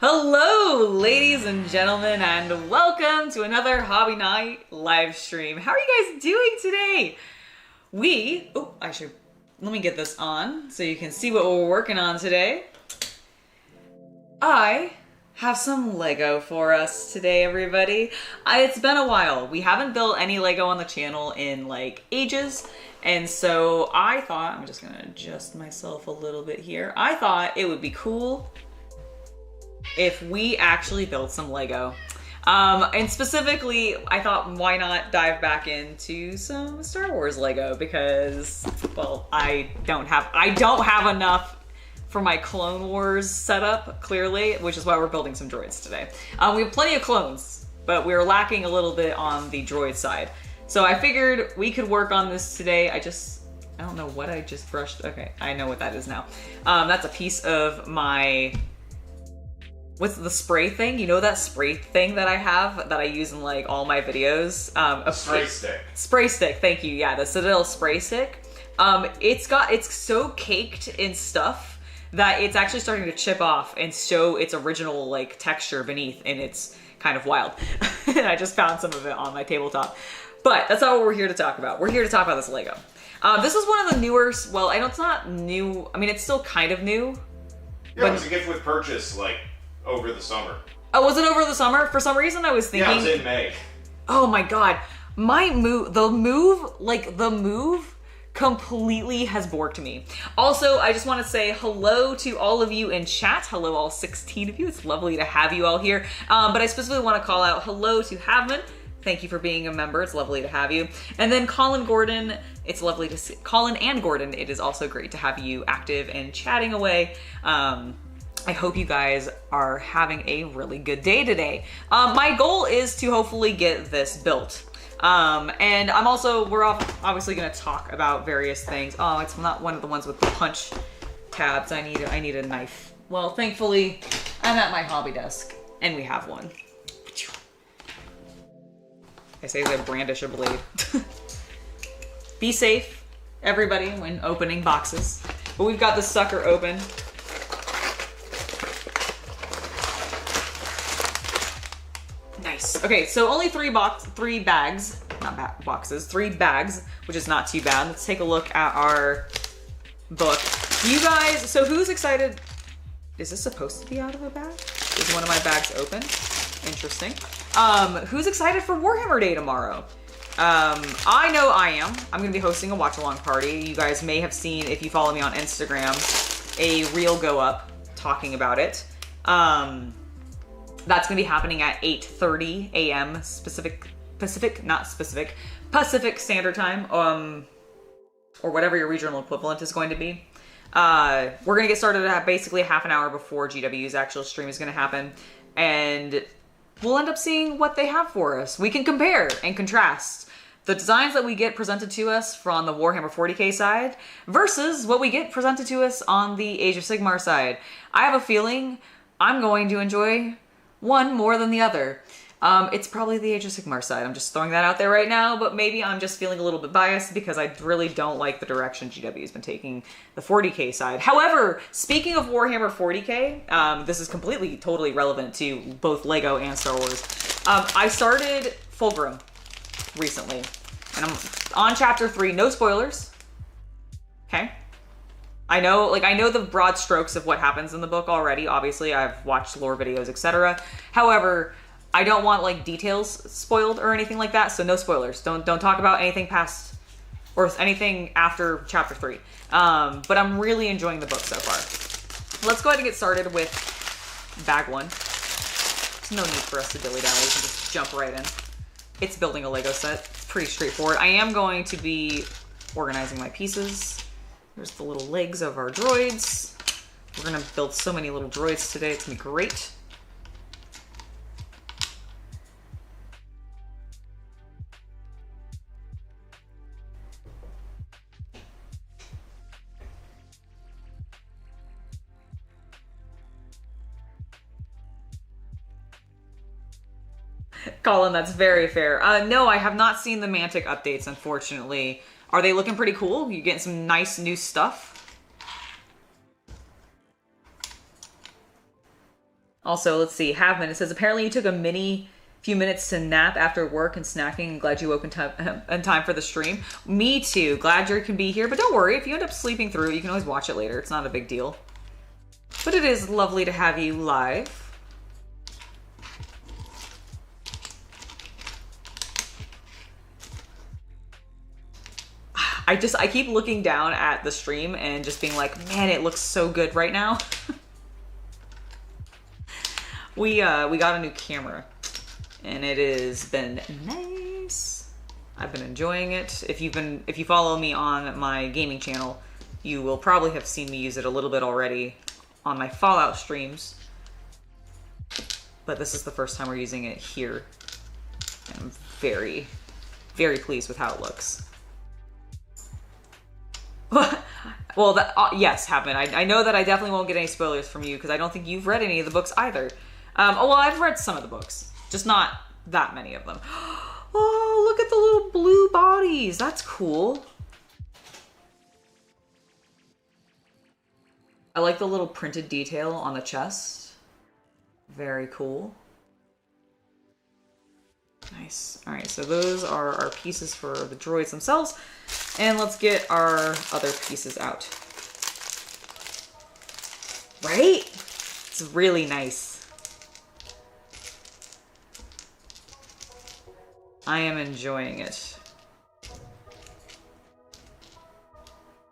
Hello, ladies and gentlemen, and welcome to another Hobby Night live stream. How are you guys doing today? Let me get this on so you can see what we're working on today. I have some Lego for us today, everybody. It's been a while. We haven't built any Lego on the channel in like ages. And so I thought, I'm just gonna adjust myself a little bit here. I thought it would be cool if we actually built some Lego. And specifically, I thought, why not dive back into some Star Wars Lego? Because, well, I don't have enough for my Clone Wars setup, clearly, which is why we're building some droids today. We have plenty of clones, but we're lacking a little bit on the droid side. So I figured we could work on this today. I don't know what I just brushed. Okay, I know what that is now. That's a piece of my, what's the spray thing? You know that spray thing that I have that I use in like all my videos? Spray stick. Spray stick, thank you. Yeah, the Citadel spray stick. It's so caked in stuff that it's actually starting to chip off and show its original like texture beneath, and it's kind of wild. I just found some of it on my tabletop. But that's not what we're here to talk about. We're here to talk about this Lego. This is one of the newer, well, I know it's not new. I mean, it's still kind of new. Yeah, it was a gift with purchase, like, over the summer. Oh, was it over the summer? For some reason, I was thinking. Yeah, it was in May. Oh my God. The move completely has borked me. Also, I just want to say hello to all of you in chat. Hello, all 16 of you. It's lovely to have you all here. But I specifically want to call out hello to Havman. Thank you for being a member. It's lovely to have you. And then Colin Gordon, it's lovely to see. Colin and Gordon, it is also great to have you active and chatting away. I hope you guys are having a really good day today. My goal is to hopefully get this built. And we're obviously gonna talk about various things. Oh, it's not one of the ones with the punch tabs. I need a knife. Well, thankfully, I'm at my hobby desk and we have one. I say as I brandish a blade. Be safe, everybody, when opening boxes. But we've got this sucker open. Nice. Okay, so only three bags, which is not too bad. Let's take a look at our book. You guys, so who's excited? Is this supposed to be out of a bag? Is one of my bags open? Interesting. Who's excited for Warhammer Day tomorrow? I know I am. I'm gonna be hosting a watch-along party. You guys may have seen, if you follow me on Instagram, a reel go up talking about it. That's gonna be happening at 8:30 a.m. Pacific Standard Time, or whatever your regional equivalent is going to be. We're gonna get started at basically half an hour before GW's actual stream is gonna happen, and we'll end up seeing what they have for us. We can compare and contrast the designs that we get presented to us from the Warhammer 40k side versus what we get presented to us on the Age of Sigmar side. I have a feeling I'm going to enjoy one more than the other. It's probably the Age of Sigmar side. I'm just throwing that out there right now, but maybe I'm just feeling a little bit biased because I really don't like the direction GW has been taking the 40k side. However, speaking of Warhammer 40k, this is totally relevant to both Lego and Star Wars. I started Fulgrim recently, and I'm on chapter 3. No spoilers. Okay. I know the broad strokes of what happens in the book already. Obviously, I've watched lore videos, etc. However, I don't want like details spoiled or anything like that, so no spoilers. Don't talk about anything past or anything after chapter 3. But I'm really enjoying the book so far. Let's go ahead and get started with bag 1. There's no need for us to dilly-dally. We can just jump right in. It's building a Lego set. It's pretty straightforward. I am going to be organizing my pieces. There's the little legs of our droids. We're gonna build so many little droids today. It's gonna be great. Colin, that's very fair. No, I have not seen the Mantic updates, unfortunately. Are they looking pretty cool? You getting some nice new stuff? Also, let's see, Havman, it says, apparently you took a few minutes to nap after work and snacking. Glad you woke in time for the stream. Me too. Glad you can be here, but don't worry. If you end up sleeping through, you can always watch it later. It's not a big deal. But it is lovely to have you live. I keep looking down at the stream and just being like, man, it looks so good right now. We got a new camera and it has been nice. I've been enjoying it. If you follow me on my gaming channel, you will probably have seen me use it a little bit already on my Fallout streams. But this is the first time we're using it here. And I'm very, very pleased with how it looks. Well, yes, Happen. I know that I definitely won't get any spoilers from you because I don't think you've read any of the books either. Oh, well, I've read some of the books, just not that many of them. Oh, look at the little blue bodies. That's cool. I like the little printed detail on the chest. Very cool. Nice. All right, so those are our pieces for the droids themselves. And let's get our other pieces out. Right? It's really nice. I am enjoying it.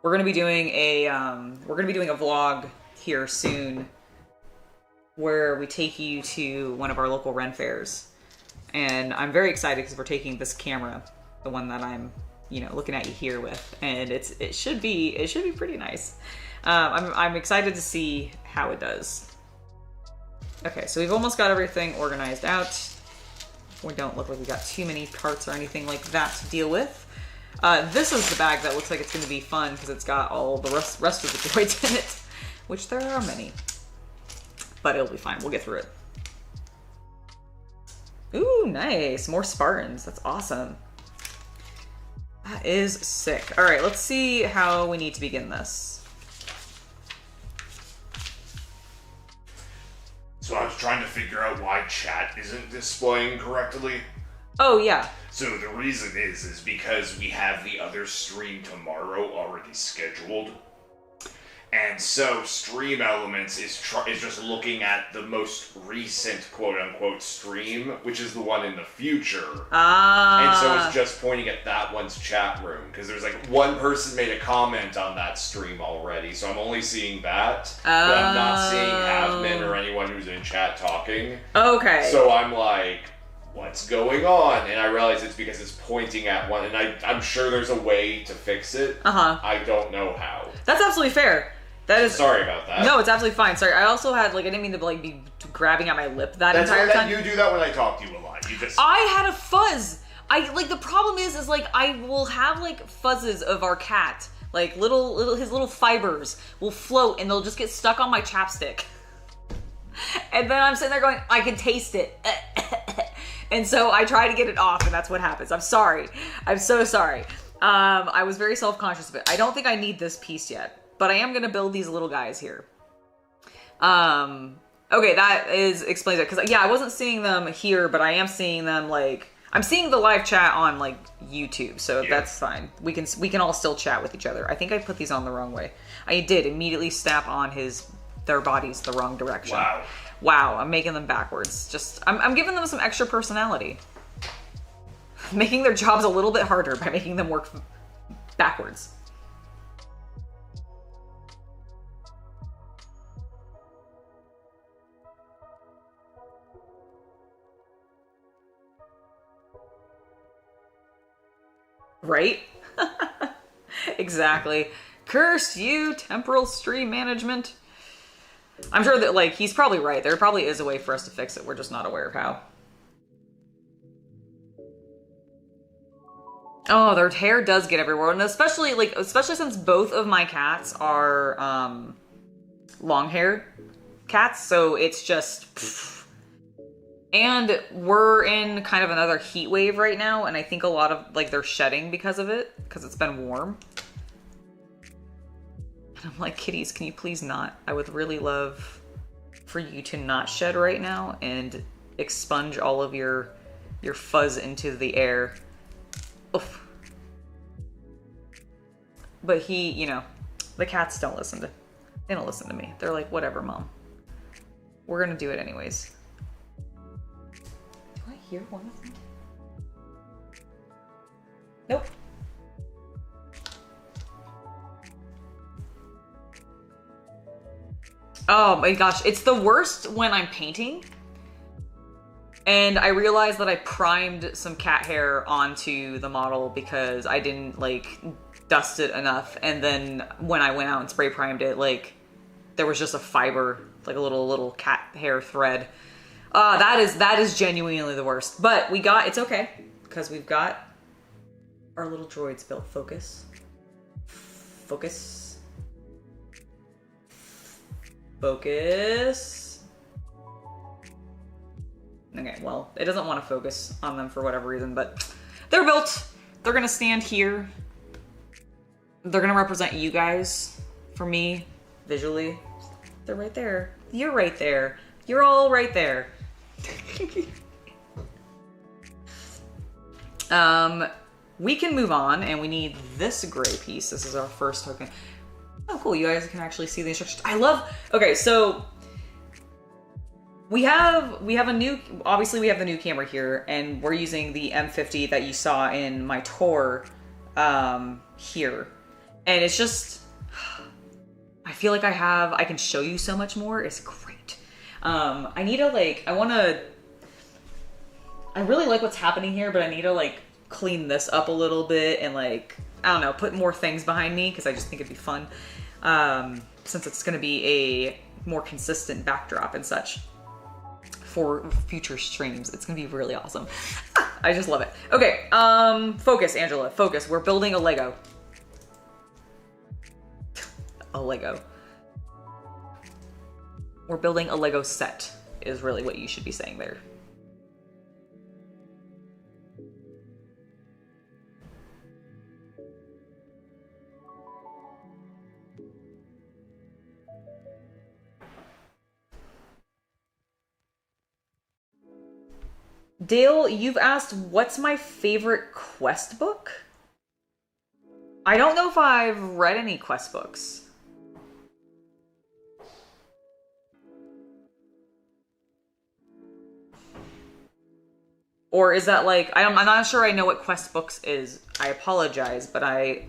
We're gonna be doing a vlog here soon where we take you to one of our local Ren fairs. And I'm very excited because we're taking this camera, the one that I'm, looking at you here with, and it should be pretty nice. I'm excited to see how it does. Okay, so we've almost got everything organized out. We don't look like we got too many parts or anything like that to deal with. This is the bag that looks like it's going to be fun because it's got all the rest of the droids in it, which there are many. But it'll be fine. We'll get through it. Ooh, nice. More Spartans. That's awesome. That is sick. All right, let's see how we need to begin this. So I was trying to figure out why chat isn't displaying correctly. Oh, yeah. So the reason is because we have the other stream tomorrow already scheduled. And so Stream Elements is just looking at the most recent quote-unquote stream, which is the one in the future. And so it's just pointing at that one's chat room, because there's like one person made a comment on that stream already, so I'm only seeing that. But I'm not seeing admin or anyone who's in chat talking. Okay. So I'm like, what's going on? And I realize it's because it's pointing at one, and I'm sure there's a way to fix it. I don't know how. That's absolutely fair. That is, sorry about that. No, it's absolutely fine. Sorry, I also had I didn't mean to be grabbing at my lip that entire time. You do that when I talk to you a lot. I had a fuzz. The problem is I will have fuzzes of our cat, his little fibers will float and they'll just get stuck on my chapstick. And then I'm sitting there going, I can taste it. And so I try to get it off, and that's what happens. I'm sorry. I'm so sorry. I was very self-conscious of it. I don't think I need this piece yet. But I am going to build these little guys here. Okay, that explains it. Because, yeah, I wasn't seeing them here, but I am seeing them, I'm seeing the live chat on, YouTube. So that's fine. We can all still chat with each other. I think I put these on the wrong way. I did immediately snap on their bodies the wrong direction. Wow, I'm making them backwards. I'm giving them some extra personality. Making their jobs a little bit harder by making them work backwards. Right? Exactly. Curse you, temporal stream management. I'm sure that, he's probably right. There probably is a way for us to fix it. We're just not aware of how. Oh, their hair does get everywhere. And especially since both of my cats are, long-haired cats. So it's just... Pfft. And we're in kind of another heat wave right now, and I think a lot of, they're shedding because of it, because it's been warm. And I'm like, kitties, can you please not? I would really love for you to not shed right now and expunge all of your fuzz into the air. Oof. But he, you know, the cats don't listen to me. They're like, whatever, Mom. We're gonna do it anyways. Do I hear one of them? Nope. Oh my gosh, it's the worst when I'm painting and I realized that I primed some cat hair onto the model because I didn't like dust it enough, and then when I went out and spray primed it, like there was just a fiber, like a little cat hair thread. That is genuinely the worst. But it's okay because we've got our little droids built. Focus. Okay, well, it doesn't want to focus on them for whatever reason, but they're built. They're gonna stand here. They're gonna represent you guys for me visually. They're right there. You're right there. You're all right there. We can move on, and we need this gray piece. This is our first token. Oh, cool. You guys can actually see the instructions. Okay, so we have a new, obviously we have the new camera here, and we're using the M50 that you saw in my tour here. And it's just, I feel like I can show you so much more. It's great. I need to I really like what's happening here, but I need to clean this up a little bit and I don't know, put more things behind me because I just think it'd be fun. Since it's going to be a more consistent backdrop and such for future streams. It's going to be really awesome. I just love it. Okay, focus, Angela, focus. We're building a Lego. A Lego. We're building a Lego set is really what you should be saying there. Dale, you've asked, what's my favorite quest book? I don't know if I've read any quest books. Or is that I'm not sure I know what quest books is. I apologize, but I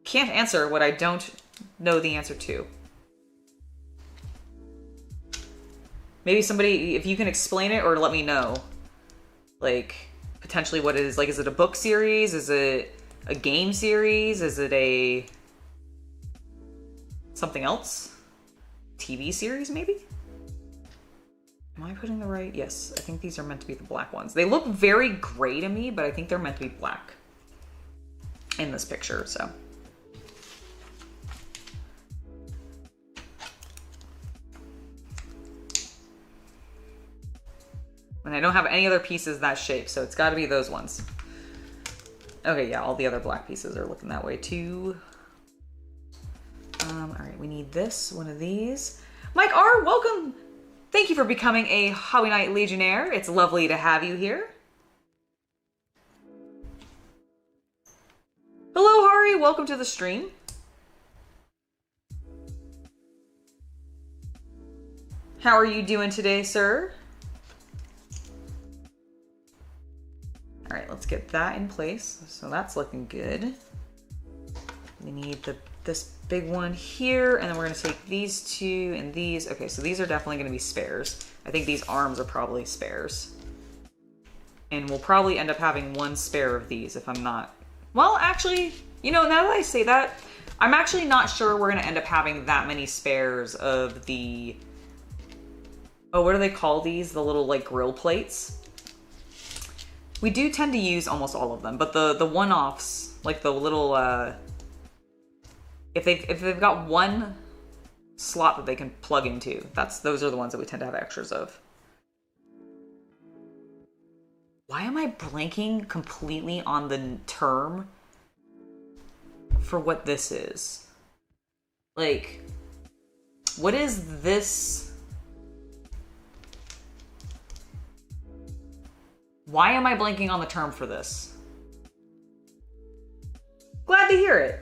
can't answer what I don't know the answer to. Maybe somebody, if you can explain it or let me know. Potentially what it is. Is it a book series? Is it a game series? Is it something else? TV series, maybe? Am I putting the right? Yes, I think these are meant to be the black ones. They look very gray to me, but I think they're meant to be black in this picture, so. And I don't have any other pieces that shape, so it's got to be those ones. Okay, yeah, all the other black pieces are looking that way too. All right, we need one of these. Mike R, welcome. Thank you for becoming a Hobby Night Legionnaire. It's lovely to have you here. Hello, Hari. Welcome to the stream. How are you doing today, sir? All right, let's get that in place. So that's looking good. We need this big one here, and then we're gonna take these two and these. Okay, so these are definitely gonna be spares. I think these arms are probably spares. And we'll probably end up having one spare of these if I'm not. Well, actually, now that I say that, I'm actually not sure we're gonna end up having that many spares of the, oh, what do they call these? The little grill plates. We do tend to use almost all of them, but the one-offs, the little, if they've got one slot that they can plug into, those are the ones that we tend to have extras of. Why am I blanking completely on the term for what this is? What is this Why am I blanking on the term for this? Glad to hear it.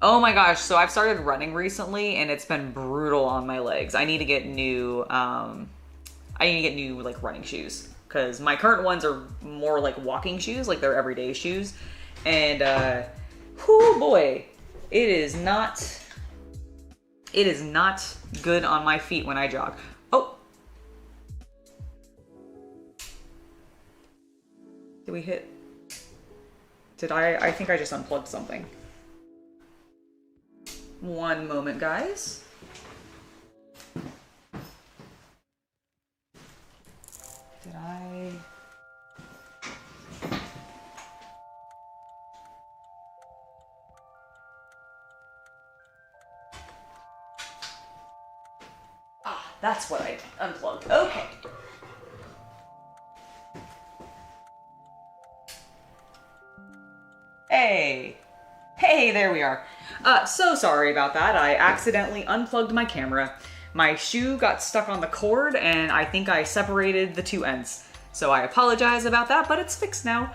Oh my gosh, so I've started running recently and it's been brutal on my legs. I need to get new, like running shoes because my current ones are more like walking shoes, like they're everyday shoes. And, whoo boy, it is not good on my feet when I jog. Oh. Did we hit? I think I just unplugged something. One moment, guys. Did I? Ah, that's what I unplugged. Okay. Hey, there we are. So sorry about that. I accidentally unplugged my camera. My shoe got stuck on the cord and I think I separated the two ends. So I apologize about that, but it's fixed now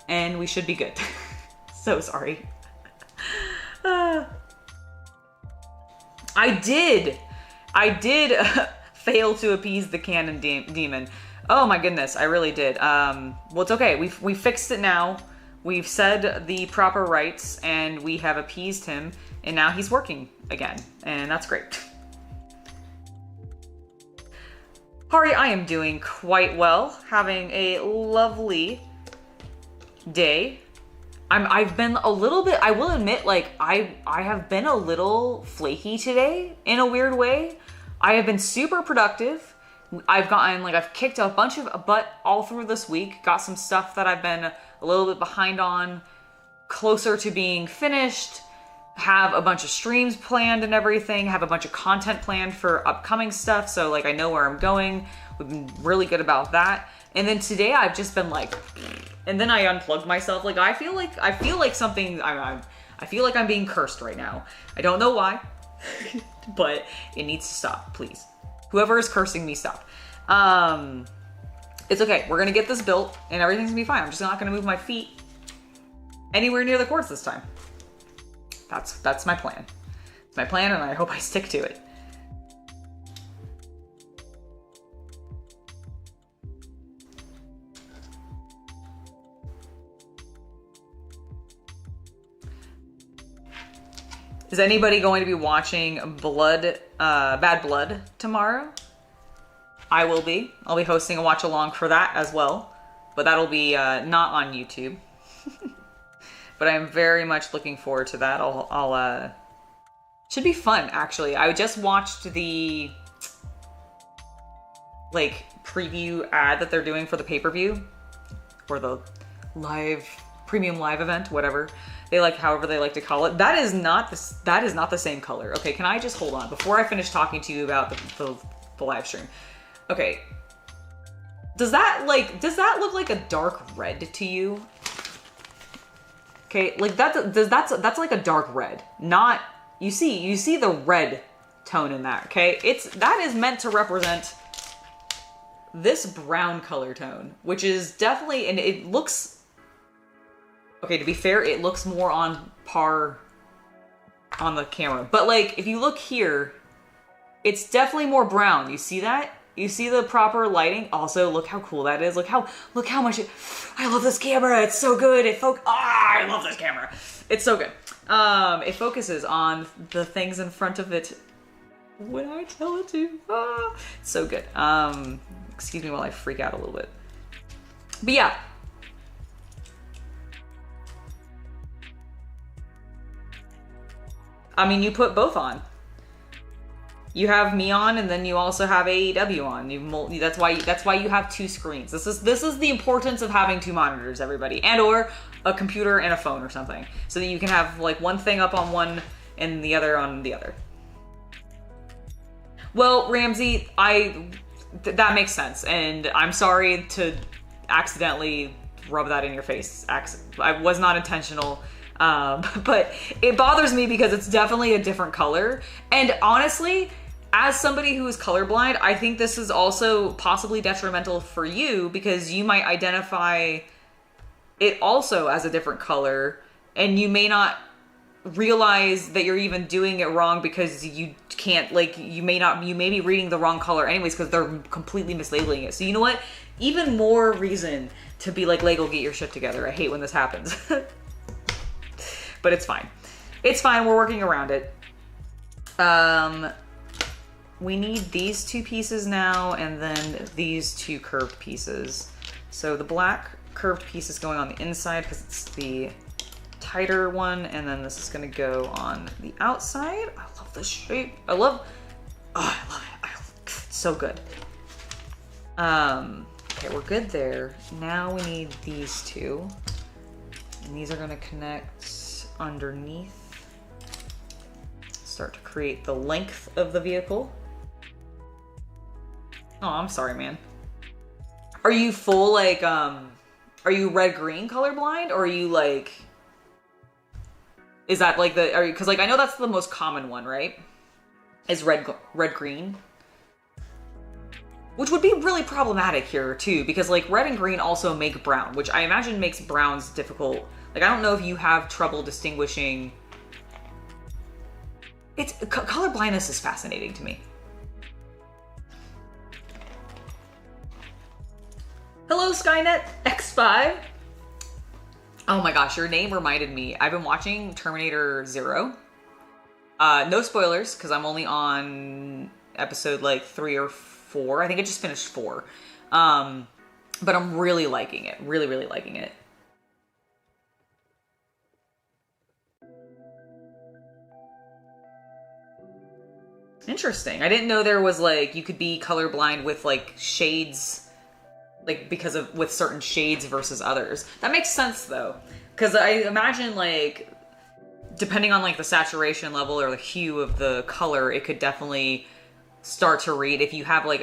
and we should be good. So sorry. I did fail to appease the cannon demon. Oh my goodness, I really did. Well, it's okay. We fixed it now. We've said the proper rites and we have appeased him and now he's working again and that's great. Hari, I am doing quite well, having a lovely day. I've been a little bit, I will admit, like I have been a little flaky today in a weird way. I have been super productive. I've kicked a bunch of butt all through this week, got some stuff that I've been a little bit behind on, closer to being finished, have a bunch of streams planned and everything, have a bunch of content planned for upcoming stuff, so like I know where I'm going. We've been really good about that. And then today I've just been like, and then I unplugged myself. Like I feel like something, I feel like I'm being cursed right now. I don't know why, but it needs to stop, please. Whoever is cursing me, stop. It's okay. We're gonna get this built and everything's gonna be fine. I'm just not gonna move my feet anywhere near the cords this time. That's my plan. It's my plan and I hope I stick to it. Is anybody going to be watching Bad Blood tomorrow? I will be. I'll be hosting a watch along for that as well, but that'll be not on YouTube. But I'm very much looking forward to that. Should be fun actually. I just watched the like preview ad that they're doing for the pay-per-view or the premium live event, whatever. They like, however they like to call it. That is not the same color. Okay, can I just hold on before I finish talking to you about the live stream? Okay. Does that look like a dark red to you? Okay, like that's like a dark red. Not, you see the red tone in that, okay? That is meant to represent this brown color tone, which is definitely, and it looks, okay, to be fair, it looks more on par on the camera. But like, if you look here, it's definitely more brown. You see that? You see the proper lighting? Also, look how cool that is. Look how much I love this camera. It's so good. I love this camera. It's so good. It focuses on the things in front of it when I tell it to. It's so good. Excuse me while I freak out a little bit. But yeah. I mean, you put both on. You have me on, and then you also have AEW on. That's why you have two screens. This is the importance of having two monitors, everybody, and or a computer and a phone or something, so that you can have like one thing up on one and the other on the other. Well, Ramsey, that makes sense, and I'm sorry to accidentally rub that in your face. I was not intentional. But it bothers me because it's definitely a different color, and honestly, as somebody who is colorblind, I think this is also possibly detrimental for you because you might identify it also as a different color, and you may not realize that you're even doing it wrong because you can't, like, you may be reading the wrong color anyways because they're completely mislabeling it. So you know what? Even more reason to be like, LEGO, get your shit together. I hate when this happens. But it's fine. It's fine. We're working around it. We need these two pieces now, and then these two curved pieces. So the black curved piece is going on the inside because it's the tighter one, and then this is going to go on the outside. I love this shape. I love it. It's so good. Okay, we're good there. Now we need these two, and these are going to connect underneath. Start to create the length of the vehicle. Oh, I'm sorry, man. Are you full, like, are you red-green colorblind, or are you, like, is that, like, because, like, I know that's the most common one, right? Is red-green. Which would be really problematic here, too, because, like, red and green also make brown, which I imagine makes browns difficult. Like, I don't know if you have trouble distinguishing. Color blindness is fascinating to me. Hello, Skynet X5. Oh my gosh, your name reminded me. I've been watching Terminator 0. No spoilers, because I'm only on episode like 3 or 4. I think I just finished 4. But I'm really liking it. Really, really liking it. Interesting. I didn't know there was, like, you could be colorblind with, like, shades, like, with certain shades versus others. That makes sense, though. Because I imagine, like, depending on, like, the saturation level or the hue of the color, it could definitely start to read. If you have, like,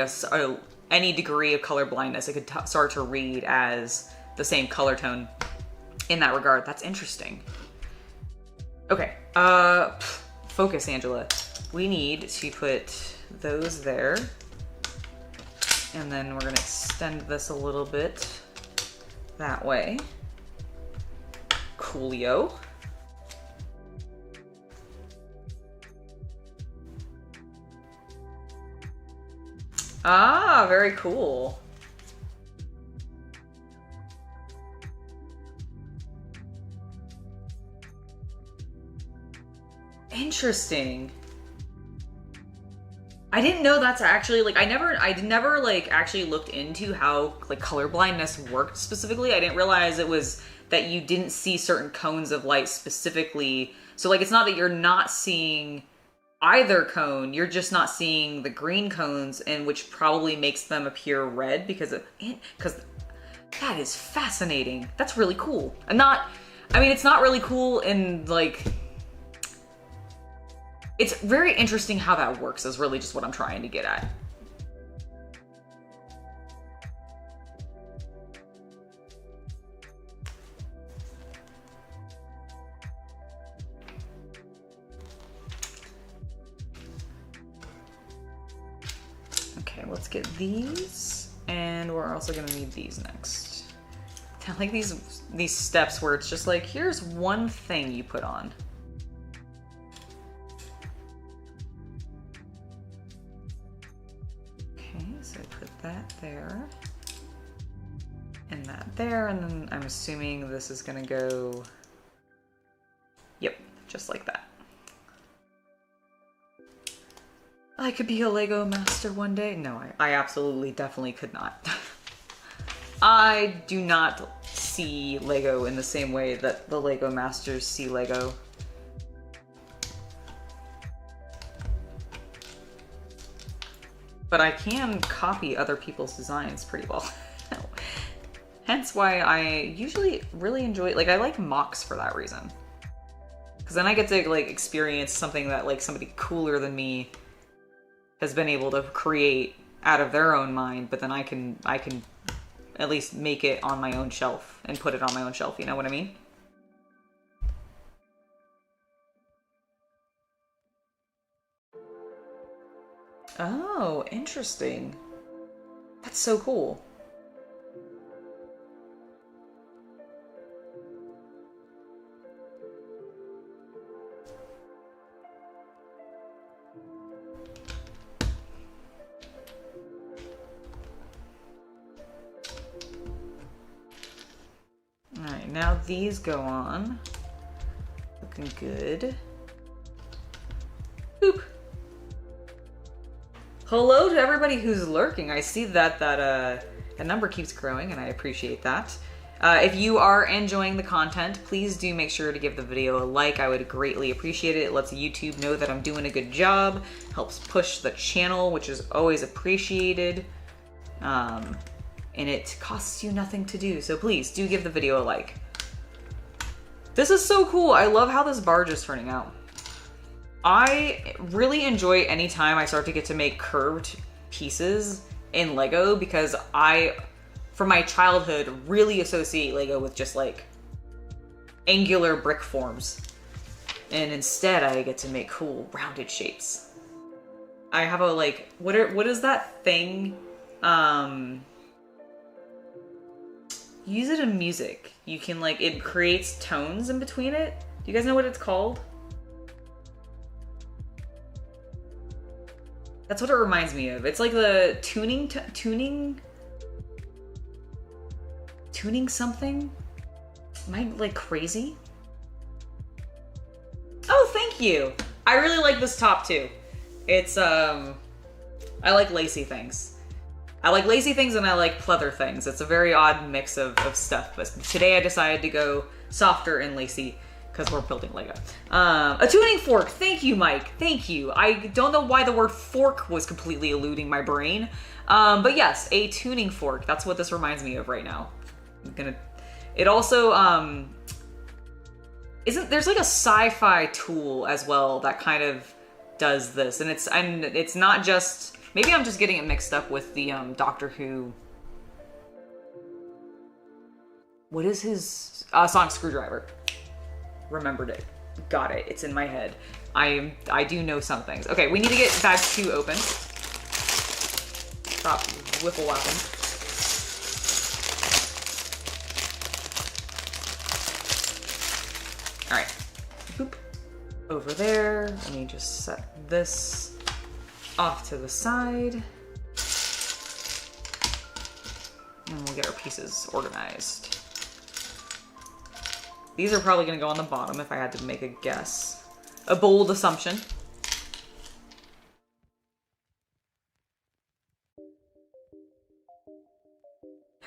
any degree of color blindness, it could start to read as the same color tone in that regard. That's interesting. Okay. Focus, Angela. We need to put those there. And then we're going to extend this a little bit that way. Coolio. Ah, very cool. Interesting. I didn't know that's actually, like, I never like actually looked into how, like, color blindness worked specifically. I didn't realize it was that you didn't see certain cones of light specifically. So, like, it's not that you're not seeing either cone, you're just not seeing the green cones, and which probably makes them appear red because that is fascinating. That's really cool. And it's not really cool in, like, it's very interesting how that works is really just what I'm trying to get at. Okay, let's get these, and we're also gonna need these next. I like these steps where it's just like, here's one thing you put on. So put that there, and that there, and then I'm assuming this is gonna go, yep, just like that. I could be a LEGO master one day. No, I absolutely definitely could not. I do not see LEGO in the same way that the LEGO masters see LEGO. But I can copy other people's designs pretty well. Hence why I usually really enjoy, like, I like mocks for that reason. Because then I get to, like, experience something that, like, somebody cooler than me has been able to create out of their own mind, but then I can at least make it on my own shelf and put it on my own shelf, you know what I mean? Oh, interesting. That's so cool. Alright, now these go on. Looking good. Boop. Hello to everybody who's lurking. I see that that number keeps growing, and I appreciate that. If you are enjoying the content, please do make sure to give the video a like. I would greatly appreciate it. It lets YouTube know that I'm doing a good job. Helps push the channel, which is always appreciated. And it costs you nothing to do, so please do give the video a like. This is so cool. I love how this barge is turning out. I really enjoy any time I start to get to make curved pieces in LEGO, because I, from my childhood, really associate LEGO with just like angular brick forms. And instead I get to make cool rounded shapes. I have a like, what is that thing? Use it in music. You can like, it creates tones in between it. Do you guys know what it's called? That's what it reminds me of. It's like the tuning something. Am I like crazy? Oh, thank you. I really like this top too. It's I like lacy things. I like lacy things and I like pleather things. It's a very odd mix of stuff, but today I decided to go softer and lacy because we're building Lego. A tuning fork. Thank you, Mike. Thank you. I don't know why the word fork was completely eluding my brain. But yes, a tuning fork. That's what this reminds me of right now. It also, there's like a sci-fi tool as well that kind of does this. And it's not just, maybe I'm just getting it mixed up with the Doctor Who. What is his sonic screwdriver? Remembered it. Got it. It's in my head. I do know some things. Okay, we need to get bag 2 open. Stop whiffle laughing. All right. Boop. Over there. Let me just set this off to the side. And we'll get our pieces organized. These are probably going to go on the bottom if I had to make a guess. A bold assumption.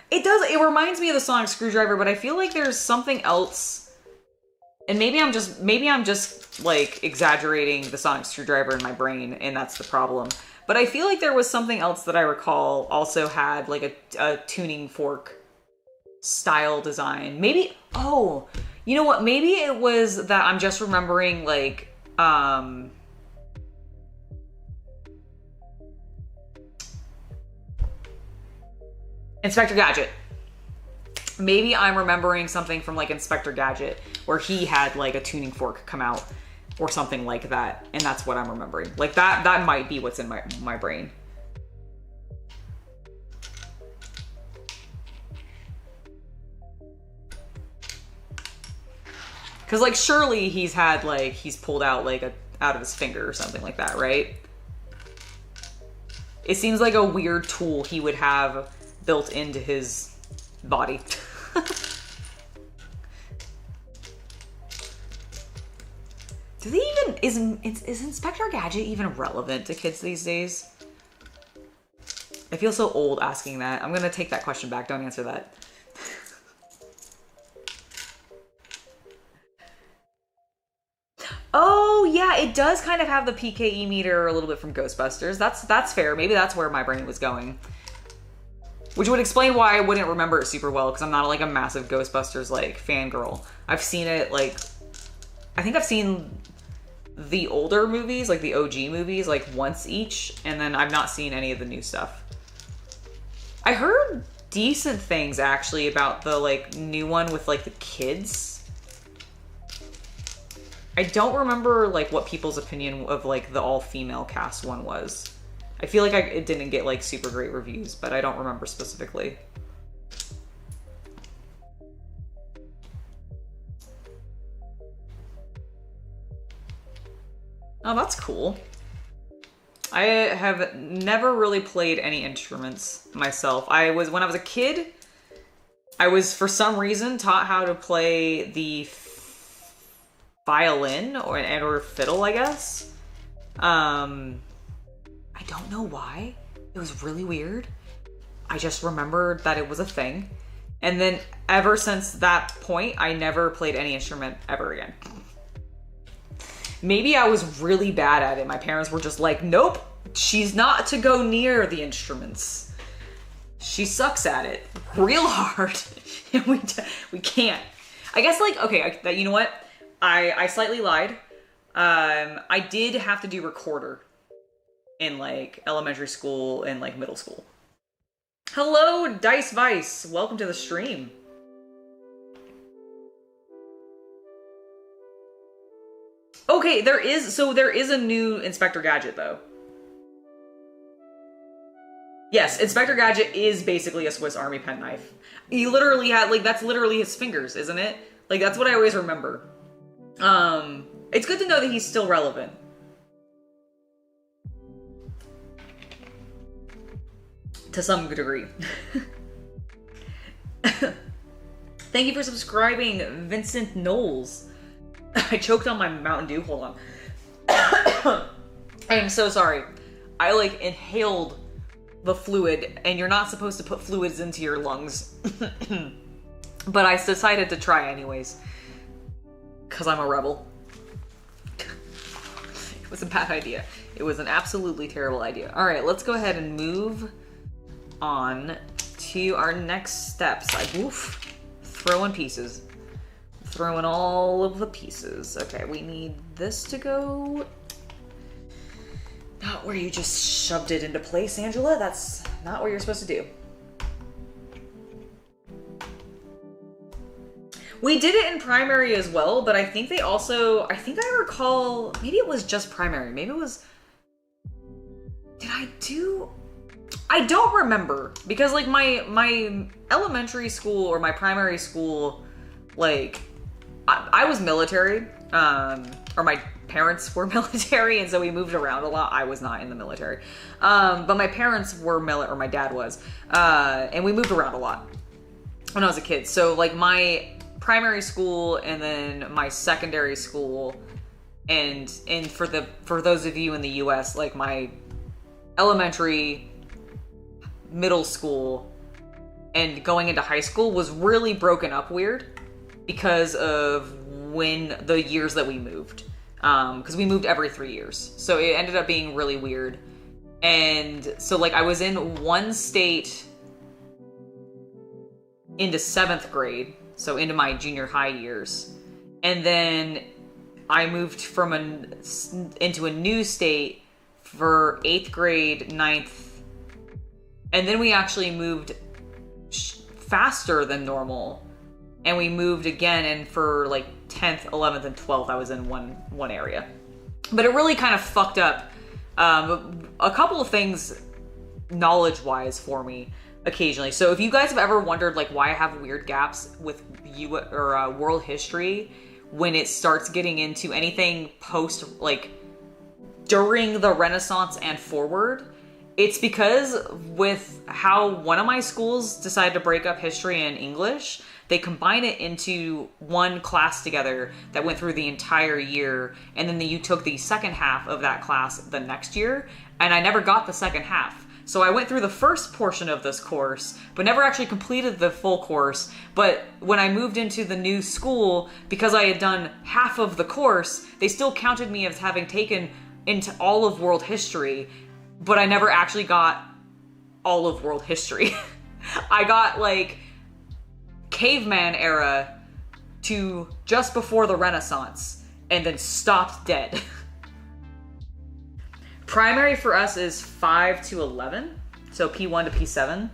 It does, it reminds me of the sonic screwdriver, but I feel like there's something else. And maybe I'm just like exaggerating the sonic screwdriver in my brain, and that's the problem. But I feel like there was something else that I recall also had like a tuning fork style design. Maybe, oh, you know what? Maybe it was that I'm just remembering like, Inspector Gadget. Maybe I'm remembering something from like Inspector Gadget where he had like a tuning fork come out or something like that. And that's what I'm remembering. Like that might be what's in my brain. Cause like surely he's had like, he's pulled out like out of his finger or something like that, right? It seems like a weird tool he would have built into his body. Do they even, is Inspector Gadget even relevant to kids these days? I feel so old asking that. I'm gonna take that question back, don't answer that. Oh yeah, it does kind of have the PKE meter a little bit from Ghostbusters. That's fair. Maybe that's where my brain was going. Which would explain why I wouldn't remember it super well, because I'm not like a massive Ghostbusters like fangirl. I've seen it like, I think I've seen the older movies, like the OG movies, like once each, and then I've not seen any of the new stuff. I heard decent things actually about the like new one with like the kids. I don't remember like what people's opinion of like the all-female cast one was. I feel like it didn't get like super great reviews, but I don't remember specifically. Oh, that's cool. I have never really played any instruments myself. When I was a kid, I was for some reason taught how to play the violin or fiddle, I guess. I don't know why. It was really weird. I just remembered that it was a thing. And then ever since that point, I never played any instrument ever again. Maybe I was really bad at it. My parents were just like, nope, she's not to go near the instruments. She sucks at it real hard. we can't. I guess like, okay, you know what? I slightly lied. I did have to do recorder in like elementary school and like middle school. Hello, Dice Vice. Welcome to the stream. Okay, there is a new Inspector Gadget though. Yes, Inspector Gadget is basically a Swiss Army penknife. He literally had that's literally his fingers, isn't it? Like that's what I always remember. It's good to know that he's still relevant. To some degree. Thank you for subscribing, Vincent Knowles. I choked on my Mountain Dew. Hold on. I am so sorry. I like inhaled the fluid, and you're not supposed to put fluids into your lungs. But I decided to try anyways. Because I'm a rebel. It was a bad idea. It was an absolutely terrible idea. Alright, let's go ahead and move on to our next steps. Throwing pieces. Throwing all of the pieces. Okay, we need this to go. Not where you just shoved it into place, Angela. That's not what you're supposed to do. We did it in primary as well, but I think they also, I recall, maybe it was just primary. Maybe it was, I don't remember. Because like my elementary school or my primary school, like, I was military, or my parents were military, and so we moved around a lot. I was not in the military. But my parents were or my dad was, and we moved around a lot when I was a kid. So like my primary school and then my secondary school, and for those of you in the US, like my elementary, middle school, and going into high school was really broken up weird because of when the years that we moved. Because we moved every 3 years. So it ended up being really weird. And so like I was in one state into 7th grade, so into my junior high years. And then I moved into a new state for 8th grade, 9th. And then we actually moved faster than normal. And we moved again, and for like 10th, 11th, and 12th, I was in one area. But it really kind of fucked up a couple of things knowledge-wise for me occasionally. So if you guys have ever wondered like why I have weird gaps with world history when it starts getting into anything post, like during the Renaissance and forward, it's because with how one of my schools decided to break up history and English, they combine it into one class together that went through the entire year, and then you took the second half of that class the next year, and I never got the second half. So I went through the first portion of this course, but never actually completed the full course. But when I moved into the new school, because I had done half of the course, they still counted me as having taken into all of world history, but I never actually got all of world history. I got like caveman era to just before the Renaissance and then stopped dead. Primary for us is 5 to 11, so P1 to P7.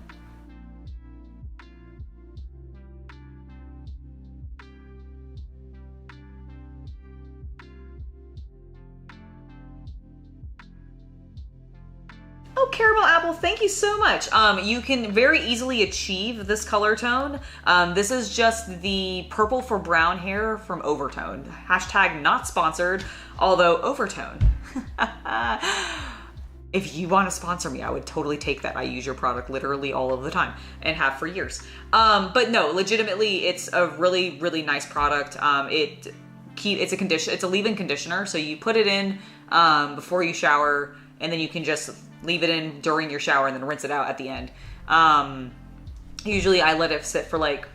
Caramel Apple, thank you so much. You can very easily achieve this color tone. This is just the purple for brown hair from Overtone. Hashtag not sponsored, although Overtone. If you want to sponsor me, I would totally take that. I use your product literally all of the time and have for years. But no, legitimately, it's a really, really nice product. It's a leave-in conditioner, so you put it in before you shower, and then you can just leave it in during your shower and then rinse it out at the end. Usually I let it sit for like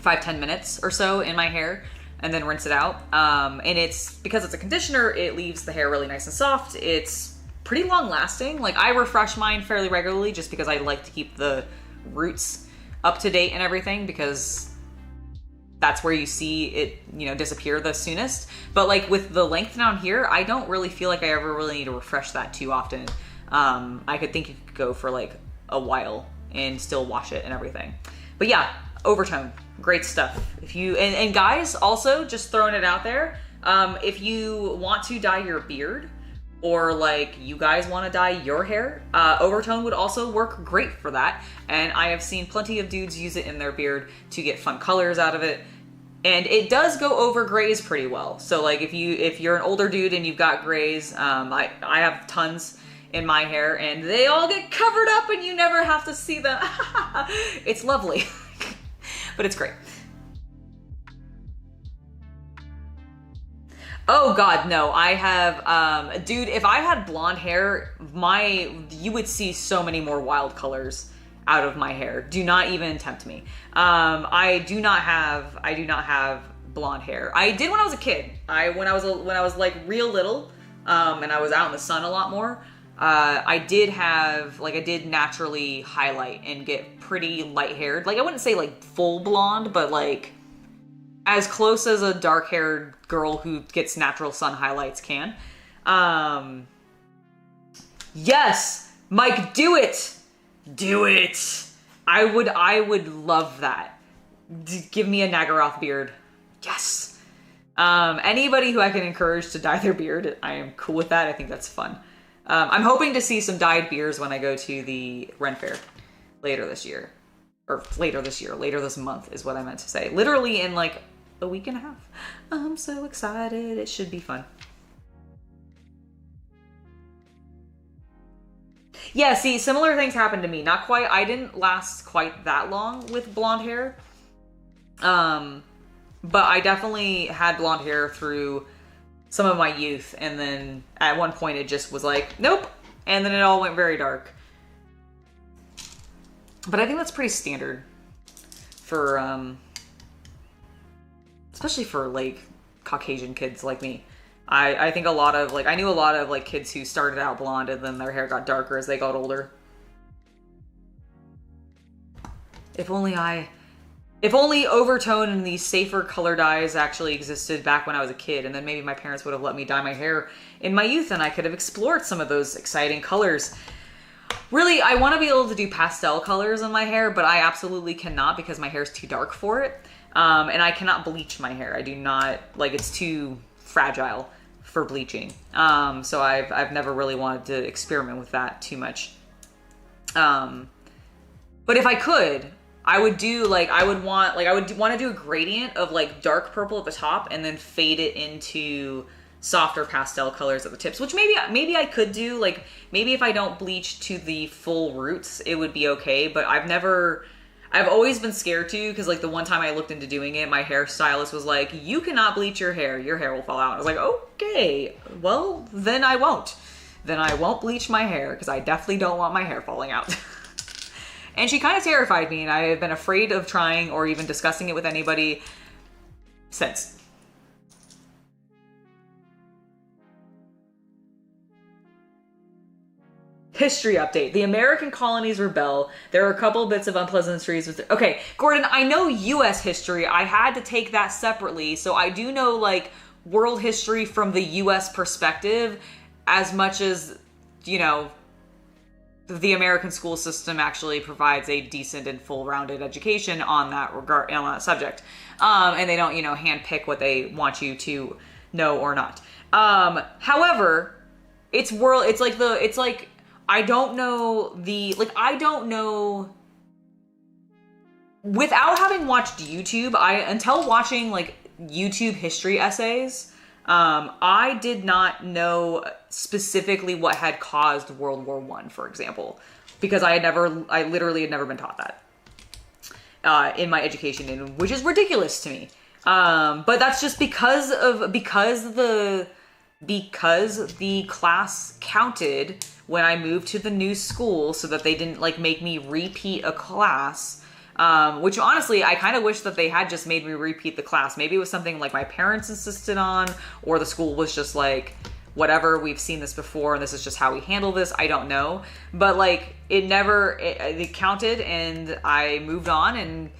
5-10 minutes or so in my hair and then rinse it out. And because it's a conditioner, it leaves the hair really nice and soft. It's pretty long lasting. Like, I refresh mine fairly regularly just because I like to keep the roots up to date and everything, because that's where you see it, disappear the soonest. But like with the length down here, I don't really feel like I ever really need to refresh that too often. I could think you could go for like a while and still wash it and everything. But yeah, Overtone, great stuff. If you, and guys, also just throwing it out there, if you want to dye your beard, or like you guys want to dye your hair, Overtone would also work great for that. And I have seen plenty of dudes use it in their beard to get fun colors out of it. And it does go over grays pretty well. So like if you're an older dude and you've got grays, I have tons in my hair and they all get covered up and you never have to see them. It's lovely, but it's great. Oh God, no, I have, dude, if I had blonde hair, you would see so many more wild colors out of my hair. Do not even tempt me. I do not have blonde hair. I did when I was a kid. When I was like real little, and I was out in the sun a lot more, I did naturally highlight and get pretty light haired. Like, I wouldn't say like full blonde, but like as close as a dark haired girl who gets natural sun highlights can. Yes, Mike, do it. Do it. I would love that. Give me a Nagaroth beard. Yes. Anybody who I can encourage to dye their beard, I am cool with that. I think that's fun. I'm hoping to see some dyed beards when I go to the Ren Fair later this month is what I meant to say. Literally in like a week and a half. I'm so excited. It should be fun. Yeah, see, similar things happened to me. Not quite, I didn't last quite that long with blonde hair. But I definitely had blonde hair through some of my youth, and then at one point it just was like, nope, and then it all went very dark. But I think that's pretty standard for, especially for like Caucasian kids like me. I think a lot of I knew a lot of like kids who started out blonde and then their hair got darker as they got older. If only Overtone and these safer color dyes actually existed back when I was a kid, and then maybe my parents would have let me dye my hair in my youth and I could have explored some of those exciting colors. Really, I want to be able to do pastel colors in my hair, but I absolutely cannot because my hair is too dark for it. And I cannot bleach my hair. I do not, it's too fragile for bleaching. So I've never really wanted to experiment with that too much. But if I could, I would want to do a gradient of like dark purple at the top and then fade it into softer pastel colors at the tips, which maybe I could do. Like, maybe if I don't bleach to the full roots, it would be okay. But I've always been scared to, because like the one time I looked into doing it, my hairstylist was like, you cannot bleach your hair will fall out. I was like, okay, well then I won't bleach my hair, because I definitely don't want my hair falling out. And she kind of terrified me, and I have been afraid of trying or even discussing it with anybody since. History update. The American colonies rebel. There are a couple bits of unpleasant histories with... Okay, Gordon, I know U.S. history. I had to take that separately, so I do know, like, world history from the U.S. perspective as much as, the American school system actually provides a decent and full-rounded education on that subject. And they don't, handpick what they want you to know or not. However, I don't know I don't know, without having watched YouTube, until watching like YouTube history essays, I did not know specifically what had caused World War I, for example, because I literally had never been taught that in my education, which is ridiculous to me. But that's just because the class counted when I moved to the new school, so that they didn't like make me repeat a class. Which honestly, I kind of wish that they had just made me repeat the class. Maybe it was something like my parents insisted on, or the school was just like, whatever, we've seen this before and this is just how we handle this. I don't know. But like, it counted and I moved on. And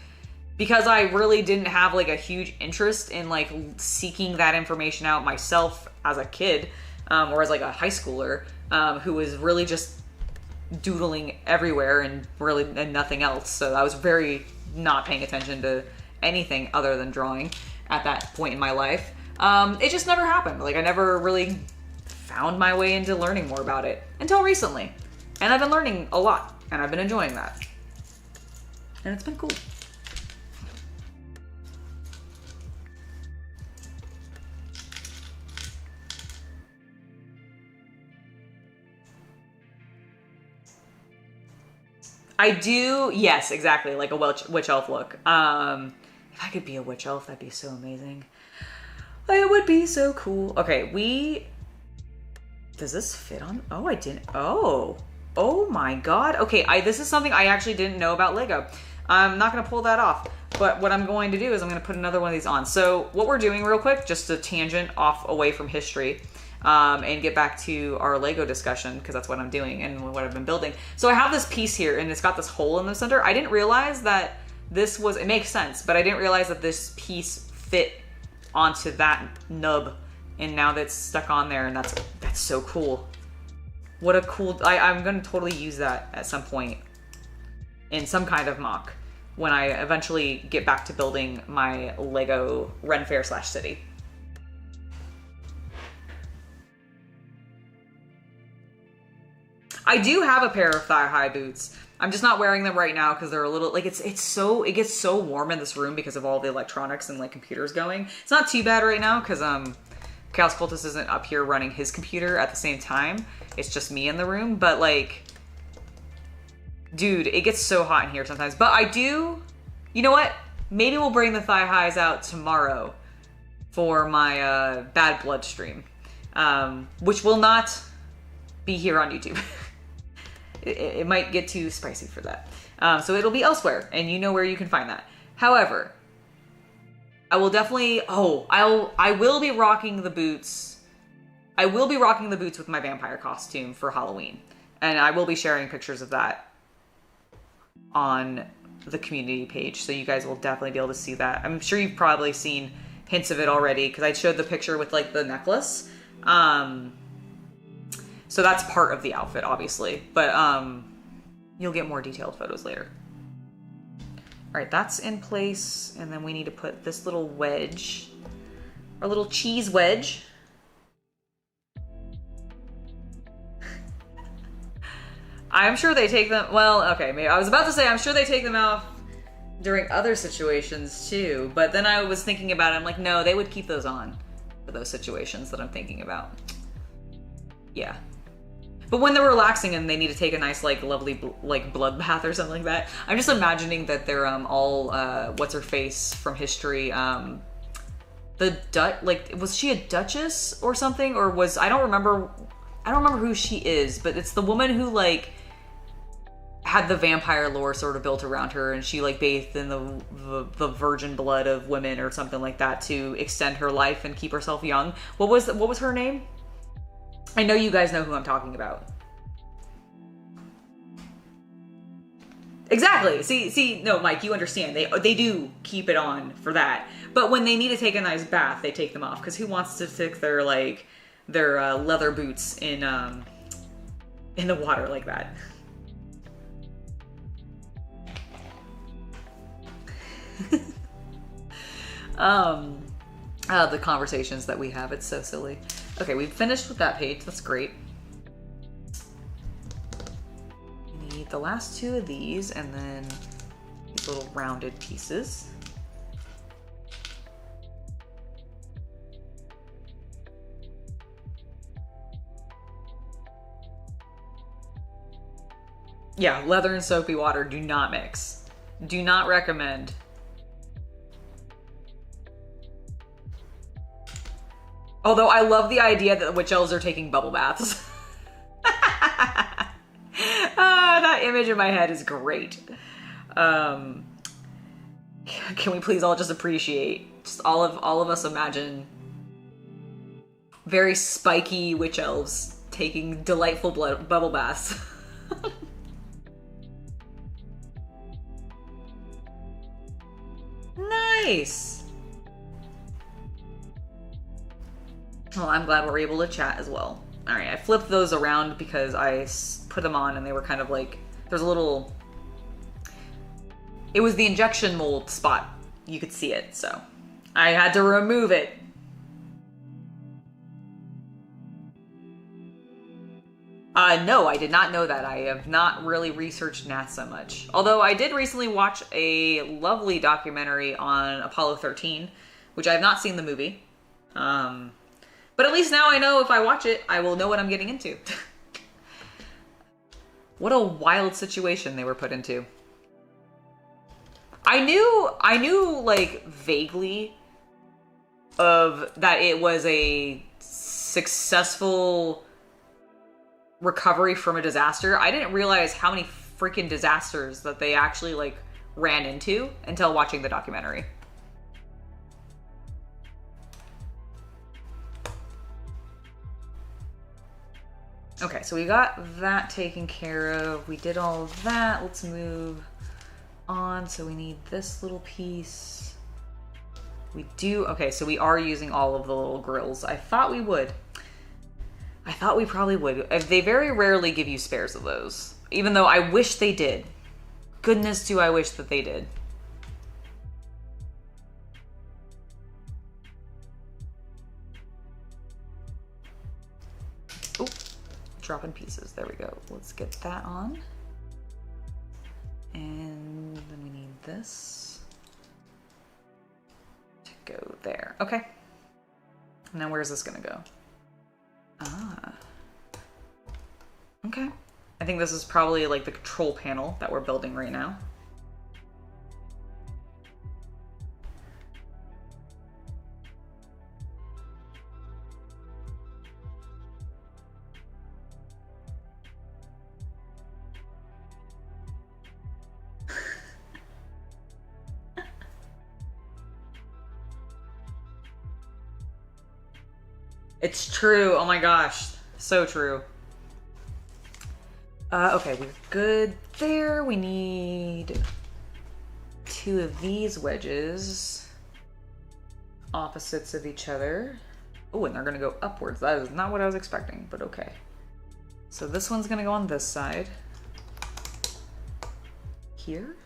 because I really didn't have like a huge interest in like seeking that information out myself as a kid, or as like a high schooler, who was really just doodling everywhere and nothing else. So I was very not paying attention to anything other than drawing at that point in my life. It just never happened. Like I never really found my way into learning more about it until recently. And I've been learning a lot and I've been enjoying that. And it's been cool. I do, yes, exactly, like a witch elf look. If I could be a witch elf, that'd be so amazing. It would be so cool. Okay, does this fit on? Oh, I didn't. Oh my God. Okay, this is something I actually didn't know about LEGO. I'm not gonna pull that off, but what I'm going to do is I'm gonna put another one of these on. So what we're doing real quick, just a tangent off away from history, and get back to our LEGO discussion, because that's what I'm doing and what I've been building. So I have this piece here and it's got this hole in the center. I didn't realize that it makes sense, but I didn't realize that this piece fit onto that nub, and now that's stuck on there, and that's so cool. What a cool, I'm gonna totally use that at some point in some kind of mock when I eventually get back to building my LEGO Ren Fair / City. I do have a pair of thigh-high boots. I'm just not wearing them right now because they're a little, like, it gets so warm in this room because of all the electronics and like computers going. It's not too bad right now because Chaos Cultist isn't up here running his computer at the same time. It's just me in the room, but like, dude, it gets so hot in here sometimes. But I do, you know what? Maybe we'll bring the thigh-highs out tomorrow for my Bad Blood stream, which will not be here on YouTube. It might get too spicy for that. So it'll be elsewhere, and you know where you can find that. However, I will definitely, I will be rocking the boots. I will be rocking the boots with my vampire costume for Halloween. And I will be sharing pictures of that on the community page. So you guys will definitely be able to see that. I'm sure you've probably seen hints of it already because I showed the picture with like the necklace. So that's part of the outfit, obviously, but you'll get more detailed photos later. All right, that's in place, and then we need to put this little wedge, our little cheese wedge. I'm sure they take them, well, okay, maybe I was about to say I'm sure they take them out during other situations too, but then I was thinking about it, I'm like, no, they would keep those on for those situations that I'm thinking about. Yeah. But when they're relaxing and they need to take a nice, like, lovely, like, bloodbath or something like that, I'm just imagining that they're all, what's her face from history, was she a duchess or something? Or I don't remember who she is, but it's the woman who, like, had the vampire lore sort of built around her, and she, like, bathed in the virgin blood of women or something like that to extend her life and keep herself young. What was her name? I know you guys know who I'm talking about. Exactly. See, no, Mike, you understand. They do keep it on for that. But when they need to take a nice bath, they take them off. Because who wants to stick their leather boots in the water like that? The conversations that we have, it's so silly. Okay, we've finished with that page. That's great. need the last two of these and then these little rounded pieces. Yeah, leather and soapy water do not mix. Do not recommend. Although I love the idea that the witch elves are taking bubble baths. That image in my head is great. Can we please all just appreciate, just all of us imagine very spiky witch elves taking delightful bubble baths. Nice. Well, I'm glad we're able to chat as well. All right, I flipped those around because I put them on and they were kind of like, there's a little, it was the injection mold spot. You could see it, so I had to remove it. No, I did not know that. I have not really researched NASA much. Although I did recently watch a lovely documentary on Apollo 13, which I have not seen the movie. But at least now I know if I watch it, I will know what I'm getting into. What a wild situation they were put into. I knew like vaguely of that it was a successful recovery from a disaster. I didn't realize how many freaking disasters that they actually like ran into until watching the documentary. Okay, so we got that taken care of. We did all of that. Let's move on. So we need this little piece. We do, okay, so we are using all of the little grills. I thought we would. I thought we probably would. They very rarely give you spares of those, even though I wish they did. Goodness do I wish that they did. Oh, dropping pieces. There we go. Let's get that on. And then we need this to go there. Okay. Now where's this gonna go? Ah. Okay. I think this is probably like the control panel that we're building right now. It's true. Oh my gosh. So true. Okay, we're good there. We need 2 of these wedges opposites of each other. Oh, and they're gonna go upwards. That is not what I was expecting, but okay. So this one's gonna go on this side. Here?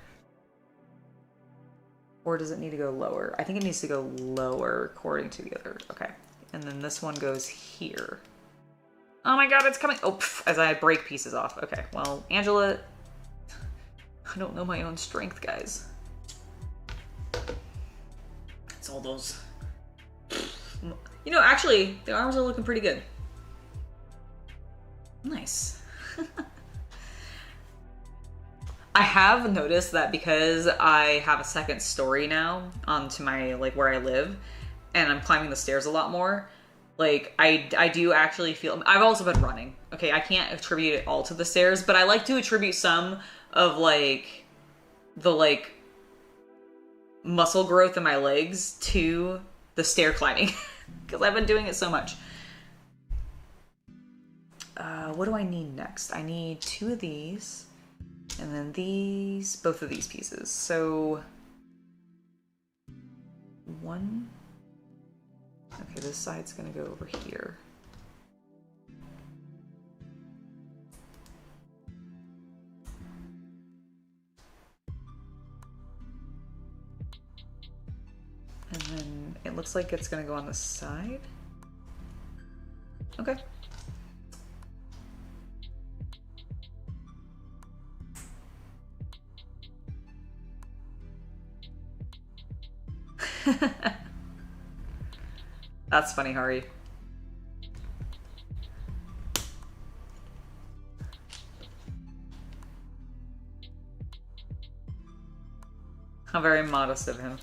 Or does it need to go lower? I think it needs to go lower according to the other. Okay. And then this one goes here. Oh my god, it's coming. Oh, pff, as I break pieces off. Okay, well, Angela, I don't know my own strength, guys. It's all those. You know, actually, the arms are looking pretty good. Nice. I have noticed that because I have a second story now onto my, like, where I live, and I'm climbing the stairs a lot more, like, I do actually feel, I've also been running. Okay, I can't attribute it all to the stairs, but I like to attribute some of, like, the, like, muscle growth in my legs to the stair climbing, because I've been doing it so much. What do I need next? I need 2 of these, and then these, both of these pieces. So, 1... Okay, this side's gonna go over here. And then it looks like it's gonna go on the side. Okay. That's funny, Hari. How very modest of him.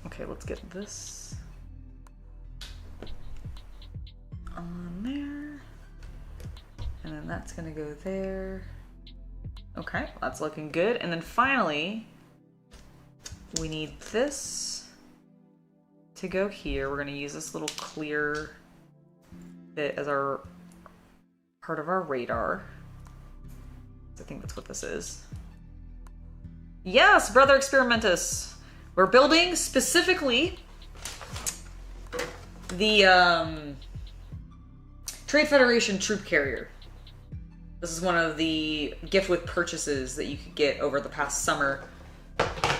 Okay, let's get this on there. And then that's gonna go there. Okay, that's looking good. And then finally, we need this to go here. We're gonna use this little clear bit as our part of our radar. I think that's what this is. Yes, Brother Experimentus. We're building specifically the Trade Federation troop carrier. This is one of the gift with purchases that you could get over the past summer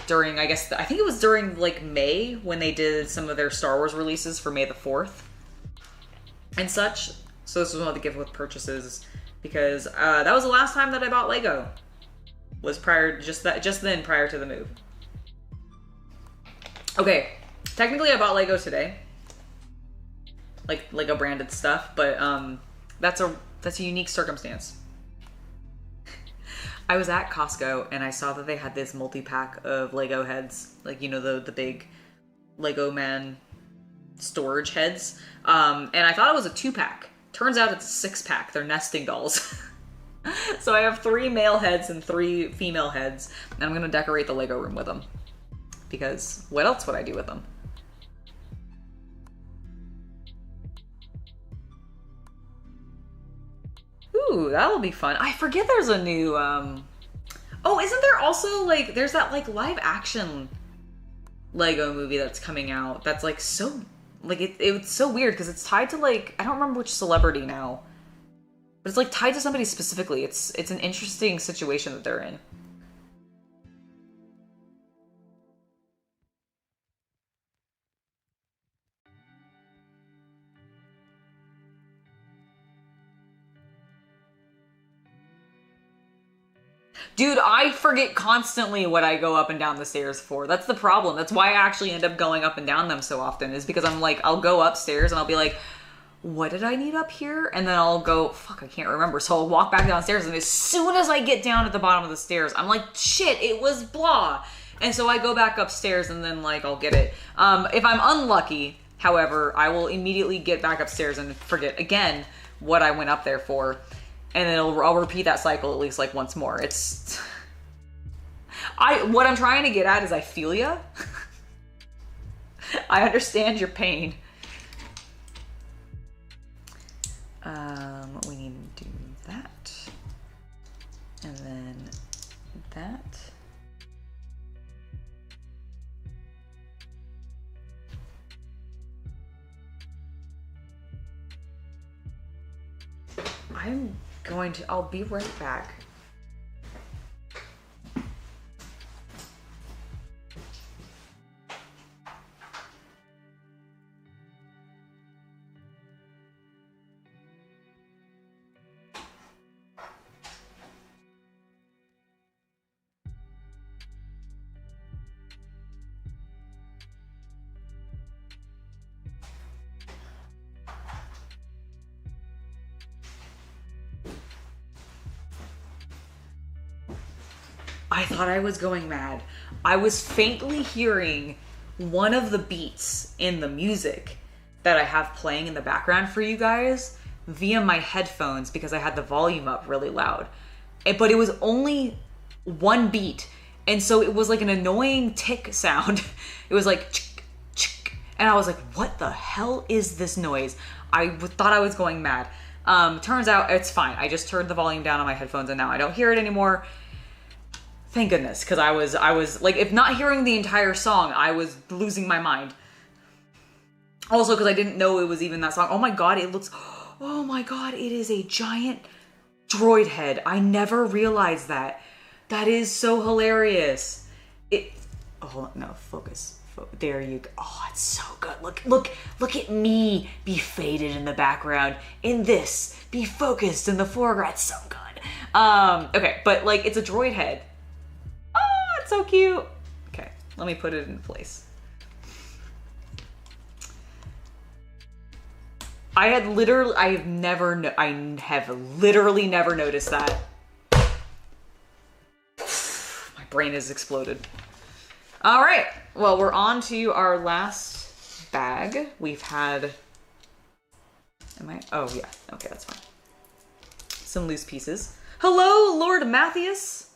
during, I think it was during like May when they did some of their Star Wars releases for May the 4th and such. So this was one of the gift with purchases because that was the last time that I bought Lego. Was prior just then prior to the move. Okay, technically I bought Lego today. Like Lego branded stuff, but that's a unique circumstance. I was at Costco and I saw that they had this multi-pack of Lego heads, like, you know, the big Lego Man storage heads. And I thought it was a 2-pack. Turns out it's a 6-pack. They're nesting dolls. So I have 3 male heads and 3 female heads, and I'm gonna decorate the Lego room with them. Because what else would I do with them? Ooh, that'll be fun. I forget there's a new, oh, isn't there also, like, there's that, like, live action Lego movie that's coming out that's, like, so, like, it's so weird because it's tied to, like, I don't remember which celebrity now. But it's, like, tied to somebody specifically. It's an interesting situation that they're in. Dude, I forget constantly what I go up and down the stairs for. That's the problem. That's why I actually end up going up and down them so often, is because I'm like, I'll go upstairs and I'll be like, what did I need up here? And then I'll go, fuck, I can't remember. So I'll walk back downstairs, and as soon as I get down at the bottom of the stairs, I'm like, shit, it was blah. And so I go back upstairs, and then, like, I'll get it. If I'm unlucky, however, I will immediately get back upstairs and forget again what I went up there for. And then I'll repeat that cycle at least, like, once more. What I'm trying to get at is I feel ya. I understand your pain. We need to do that. And then that. I'll be right back. I thought I was going mad. I was faintly hearing one of the beats in the music that I have playing in the background for you guys via my headphones because I had the volume up really loud. But it was only one beat. And so it was like an annoying tick sound. It was like, chick, chick. And I was like, what the hell is this noise? I thought I was going mad. Turns out it's fine. I just turned the volume down on my headphones and now I don't hear it anymore. Thank goodness, because I was like, if not hearing the entire song, I was losing my mind. Also, because I didn't know it was even that song. Oh my god, oh my god, it is a giant droid head. I never realized that. That is so hilarious. Oh, hold on, no, focus. There you go. Oh, it's so good. Look at me be faded in the background. In this, be focused in the foreground. It's so good. Okay, but like, it's a droid head. It's so cute. Okay, let me put it in place. I have literally never noticed that. My brain has exploded. All right, well, we're on to our last bag. We've had, oh yeah, okay, that's fine. Some loose pieces. Hello, Lord Matthias.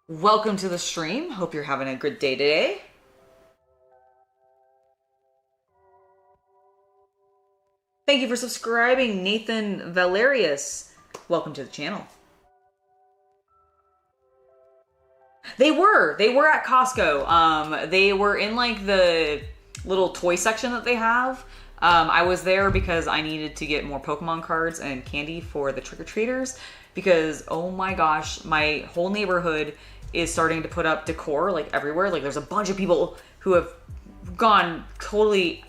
Welcome to the stream. Hope you're having a good day today. Thank you for subscribing, Nathan Valerius. Welcome to the channel. They were at Costco. They were in like the little toy section that they have. I was there because I needed to get more Pokemon cards and candy for the trick-or-treaters because, oh my gosh, my whole neighborhood is starting to put up decor like everywhere. Like there's a bunch of people who have gone totally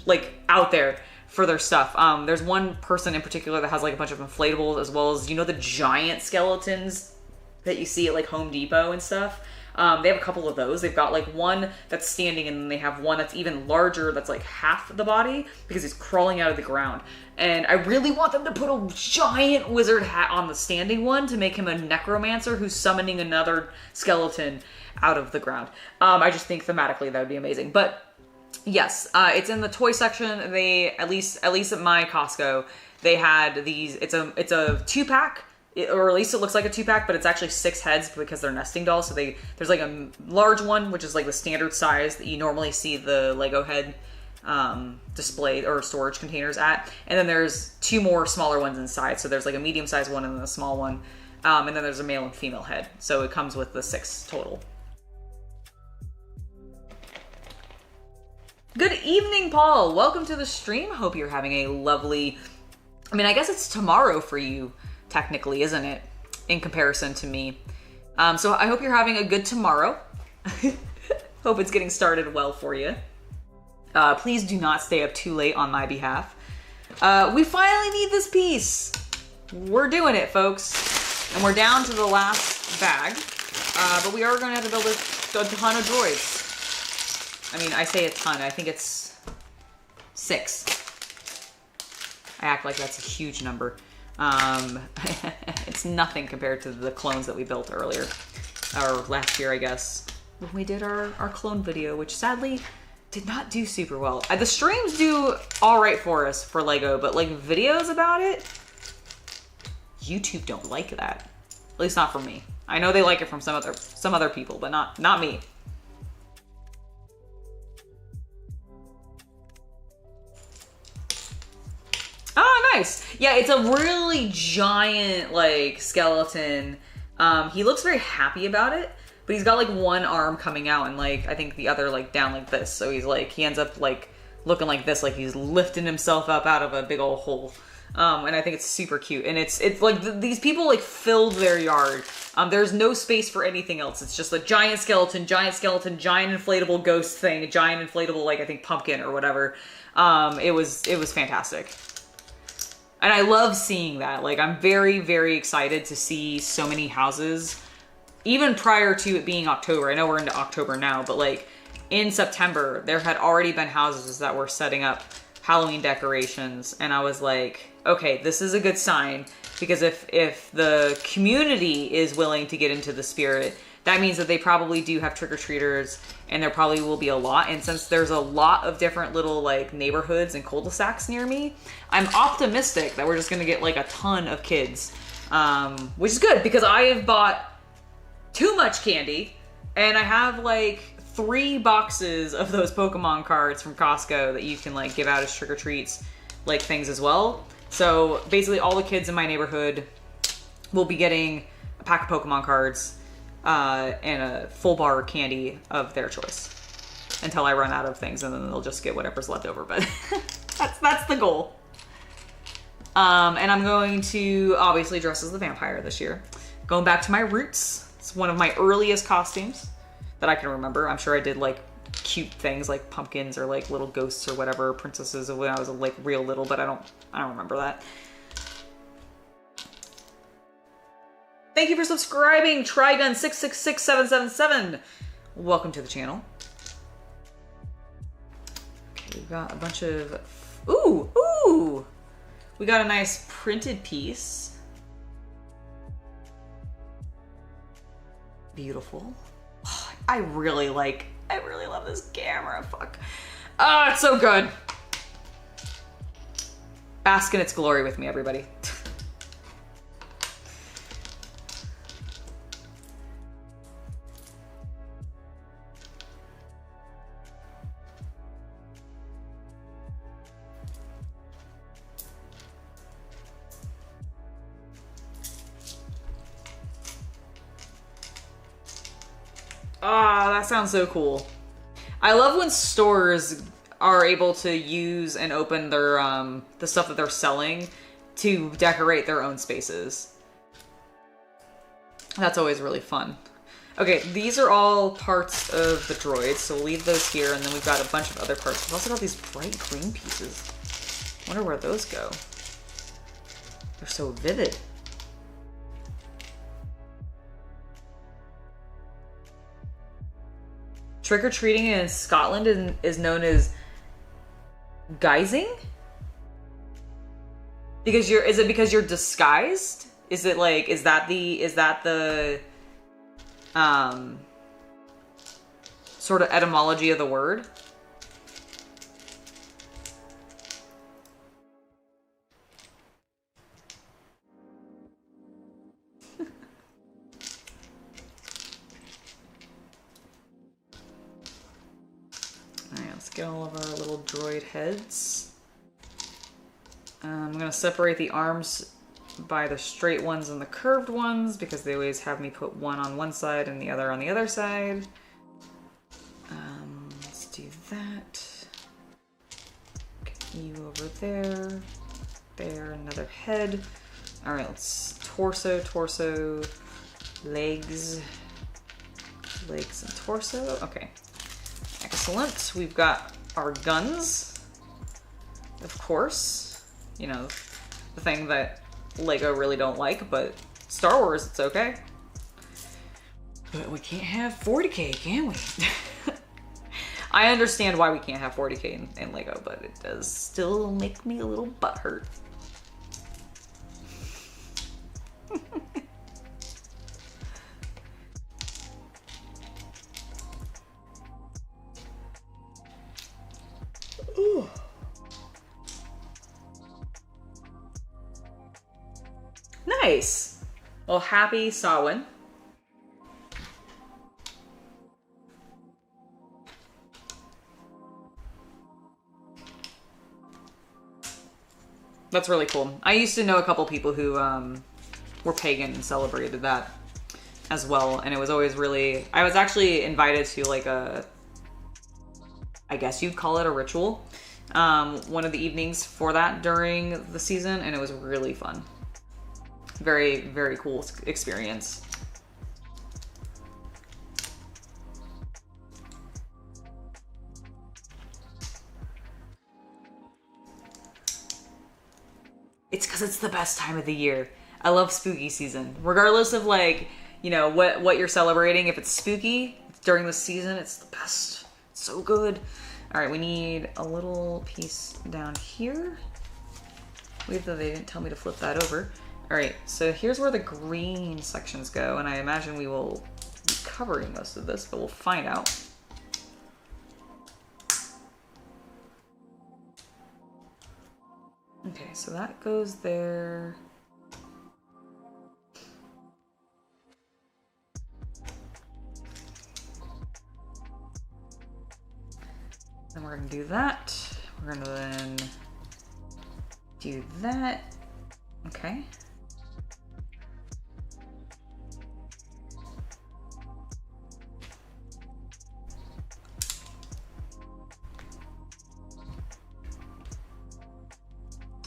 like out there for their stuff. There's one person in particular that has like a bunch of inflatables as well as, you know, the giant skeletons that you see at like Home Depot and stuff. They have a couple of those. They've got like one that's standing and then they have one that's even larger that's like half the body because he's crawling out of the ground. And I really want them to put a giant wizard hat on the standing one to make him a necromancer who's summoning another skeleton out of the ground. I just think thematically that would be amazing. But yes, it's in the toy section. They, at least at my Costco, they had these, it's a 2-pack. Or at least it looks like a 2-pack, but it's actually 6 heads because they're nesting dolls. So there's like a large one, which is like the standard size that you normally see the Lego head display or storage containers at. And then there's 2 more smaller ones inside. So there's like a medium-sized one and then a small one. And then there's a male and female head. So it comes with the 6 total. Good evening, Paul. Welcome to the stream. Hope you're having a lovely, I mean, I guess it's tomorrow for you. Technically, isn't it? In comparison to me. So I hope you're having a good tomorrow. Hope it's getting started well for you. Please do not stay up too late on my behalf. We finally need this piece. We're doing it, folks. And we're down to the last bag. But we are going to have to build a ton of droids. I mean, I say a ton. I think it's 6. I act like that's a huge number. It's nothing compared to the clones that we built earlier, or last year, I guess, when we did our clone video, which sadly did not do super well. The streams do all right for us for Lego, but like videos about it, YouTube don't like that. At least not for me. I know they like it from some other people, but not me. Oh, nice. Yeah, it's a really giant, like, skeleton. He looks very happy about it, but he's got, like, one arm coming out and, like, I think the other, like, down like this. So he's, like, he ends up, like, looking like this, like he's lifting himself up out of a big old hole. And I think it's super cute. And it's like, these people, like, filled their yard. There's no space for anything else. It's just a giant skeleton, giant inflatable ghost thing, a giant inflatable, like, I think pumpkin or whatever. It was fantastic. And I love seeing that. Like, I'm very, very excited to see so many houses, even prior to it being October. I know we're into October now, but like in September, there had already been houses that were setting up Halloween decorations. And I was like, okay, this is a good sign, because if the community is willing to get into the spirit, that means that they probably do have trick-or-treaters, and there probably will be a lot. And since there's a lot of different little like neighborhoods and cul-de-sacs near me, I'm optimistic that we're just gonna get like a ton of kids, which is good, because I have bought too much candy, and I have like 3 boxes of those Pokemon cards from Costco that you can like give out as trick-or-treats, like things as well. So basically all the kids in my neighborhood will be getting a pack of Pokemon cards, and a full bar of candy of their choice until I run out of things, and then they'll just get whatever's left over. But that's the goal. And I'm going to obviously dress as the vampire this year. Going back to my roots. It's one of my earliest costumes that I can remember. I'm sure I did like cute things like pumpkins or like little ghosts or whatever, princesses, when I was like real little, but I don't remember that. Thank you for subscribing, Trigun666777. Welcome to the channel. Okay, we've got a bunch of... Ooh! We got a nice printed piece. Beautiful. Oh, I really love this camera. Fuck. Ah, it's so good. Bask in its glory with me, everybody. Ah, that sounds so cool. I love when stores are able to use and open their the stuff that they're selling to decorate their own spaces. That's always really fun. Okay, these are all parts of the droid, so we'll leave those here, and then we've got a bunch of other parts. We've also got these bright green pieces. Wonder where those go. They're so vivid. Trick-or-treating in Scotland is known as guising? Because is it because you're disguised? Is it like, is that the sort of etymology of the word? Get all of our little droid heads. I'm gonna separate the arms by the straight ones and the curved ones because they always have me put one on one side and the other on the other side. Let's do that. Get you over there. There, another head. All right, let's torso, legs and torso. Okay. Excellent. We've got our guns, of course. You know, the thing that LEGO really don't like, but Star Wars, it's okay. But we can't have 40K, can we? I understand why we can't have 40K in LEGO, but it does still make me a little butthurt. Ooh. Nice. Well, happy Samhain. That's really cool. I used to know a couple people who were pagan and celebrated that as well, and it was always really... I was actually invited to like a... I guess you'd call it a ritual. One of the evenings for that during the season, and it was really fun. Very, very cool experience. It's because it's the best time of the year. I love spooky season. Regardless of like, you know, what you're celebrating, if it's spooky during the season, it's the best. It's so good. All right, we need a little piece down here. Weird that they didn't tell me to flip that over. All right, so here's where the green sections go, and I imagine we will be covering most of this, but we'll find out. Okay, so that goes there. Then we're gonna do that. We're gonna then do that. Okay.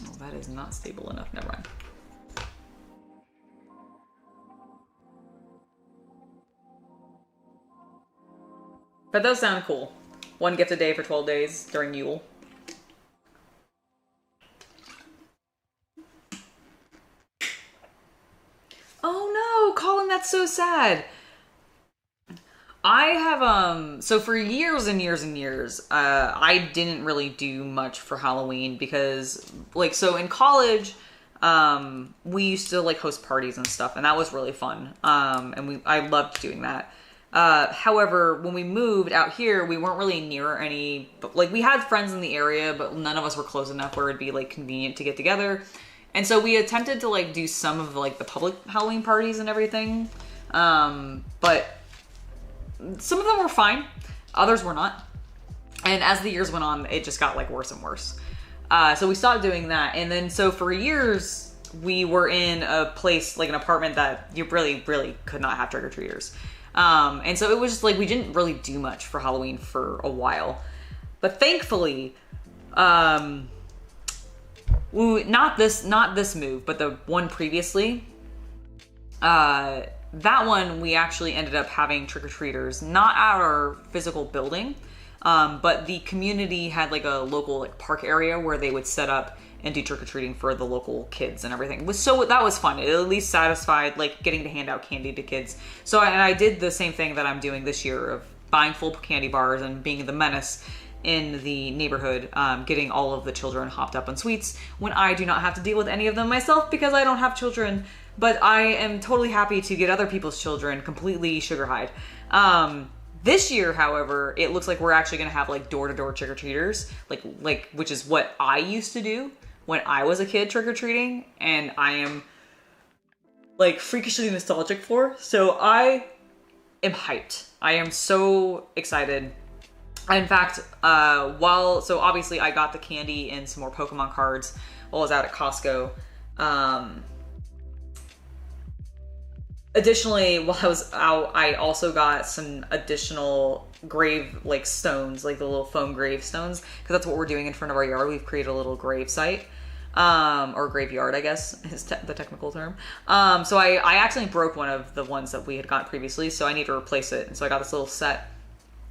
Oh, that is not stable enough. Never mind. That does sound cool. One gift a day for 12 days during Yule. Oh no, Colin, that's so sad. I have, so for years and years and years, I didn't really do much for Halloween because, like, so in college, we used to, like, host parties and stuff, and that was really fun. And I loved doing that. However, when we moved out here, we weren't really near any, like, we had friends in the area, but none of us were close enough where it'd be, like, convenient to get together. And so we attempted to, like, do some of, like, the public Halloween parties and everything. But some of them were fine. Others were not. And as the years went on, it just got, like, worse and worse. So we stopped doing that. And then, so for years, we were in a place, like an apartment that you really, really could not have trick-or-treaters. And so it was just like, we didn't really do much for Halloween for a while. But thankfully, not this move, but the one previously, that one we actually ended up having trick-or-treaters, not at our physical building, but the community had like a local like park area where they would set up and do trick-or-treating for the local kids and everything. So that was fun. It at least satisfied like getting to hand out candy to kids. So I did the same thing that I'm doing this year of buying full candy bars and being the menace in the neighborhood, getting all of the children hopped up on sweets when I do not have to deal with any of them myself because I don't have children. But I am totally happy to get other people's children completely sugar-highed. This year, however, it looks like we're actually going to have like door-to-door trick-or-treaters, like which is what I used to do when I was a kid trick-or-treating, and I am like freakishly nostalgic for. So I am hyped. I am so excited. In fact, so obviously I got the candy and some more Pokemon cards while I was out at Costco. Additionally, while I was out, I also got some additional grave, like, stones, like the little foam grave stones, because that's what we're doing in front of our yard. We've created a little grave site, or graveyard, I guess, is the technical term. So I accidentally broke one of the ones that we had got previously, so I need to replace it. And so I got this little set,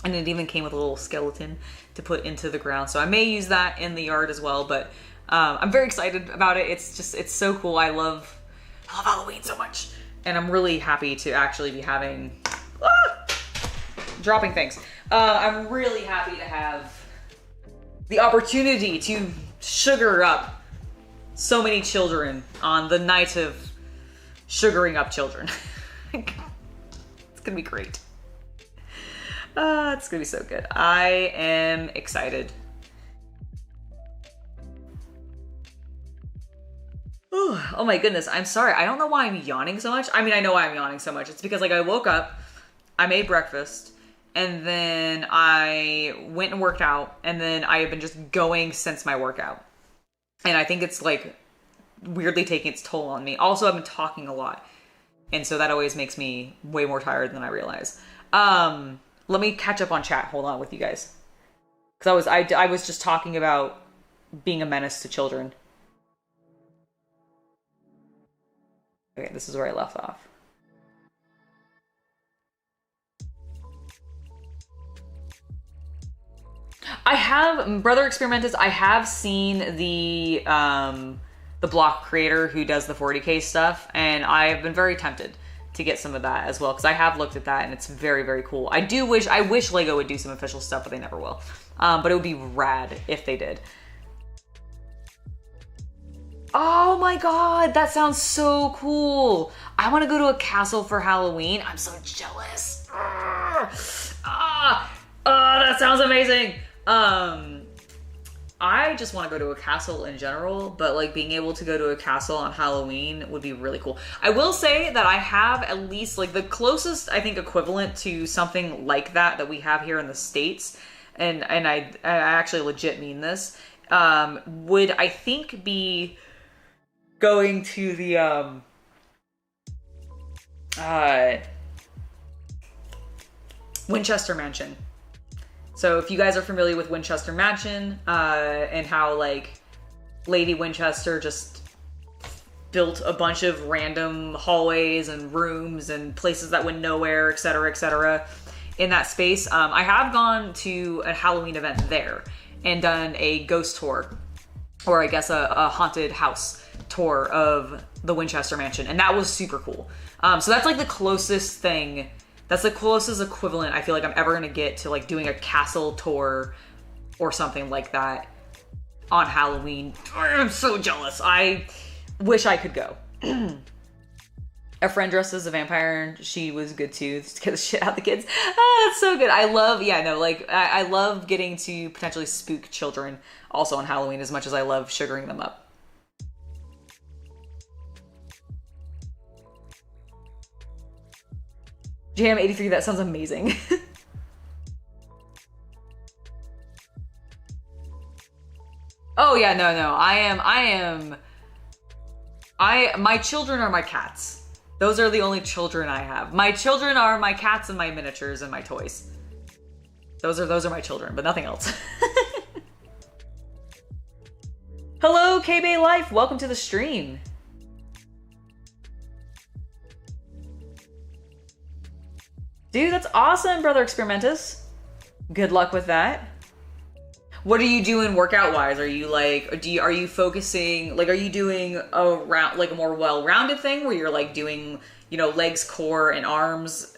and it even came with a little skeleton to put into the ground. So I may use that in the yard as well, but I'm very excited about it. It's so cool. I love Halloween so much. And I'm really happy to actually be having, dropping things. I'm really happy to have the opportunity to sugar up so many children on the night of sugaring up children. It's gonna be great. It's gonna be so good. I am excited. Oh my goodness, I'm sorry. I don't know why I'm yawning so much. I mean, I know why I'm yawning so much. It's because like I woke up, I made breakfast, and then I went and worked out, and then I have been just going since my workout. And I think it's like weirdly taking its toll on me. Also, I've been talking a lot, and so that always makes me way more tired than I realize. Let me catch up on chat. Hold on with you guys. Because I was just talking about being a menace to children. Okay, this is where I left off. I have, Brother Experimentus, I have seen the block creator who does the 40K stuff, and I've been very tempted to get some of that as well, because I have looked at that, and it's very, very cool. I wish LEGO would do some official stuff, but they never will. But it would be rad if they did. Oh my god, that sounds so cool. I want to go to a castle for Halloween. I'm so jealous. That sounds amazing. I just want to go to a castle in general, but like being able to go to a castle on Halloween would be really cool. I will say that I have at least like the closest, I think, equivalent to something like that we have here in the States, and I actually legit mean this, would I think be going to the Winchester Mansion. So if you guys are familiar with Winchester Mansion, and how like Lady Winchester just built a bunch of random hallways and rooms and places that went nowhere, etc., in that space, I have gone to a Halloween event there and done a ghost tour or I guess a haunted house tour of the Winchester Mansion, and that was super cool. So that's like the closest thing, that's the closest equivalent I feel like I'm ever gonna get to like doing a castle tour or something like that on Halloween. I'm so jealous. I wish I could go. A friend dressed as a vampire and she was good too, to get the shit out of the kids. Oh, that's so good. I love getting to potentially spook children also on Halloween as much as I love sugaring them up. Jam 83, that sounds amazing. Oh yeah, no. My children are my cats. Those are the only children I have. My children are my cats and my miniatures and my toys. Those are my children, but nothing else. Hello, K-Bay Life. Welcome to the stream. Dude, that's awesome, Brother Experimentus. Good luck with that. What are you doing workout-wise? Are you like, are you focusing, like, are you doing a more well-rounded thing where you're like doing, you know, legs, core, and arms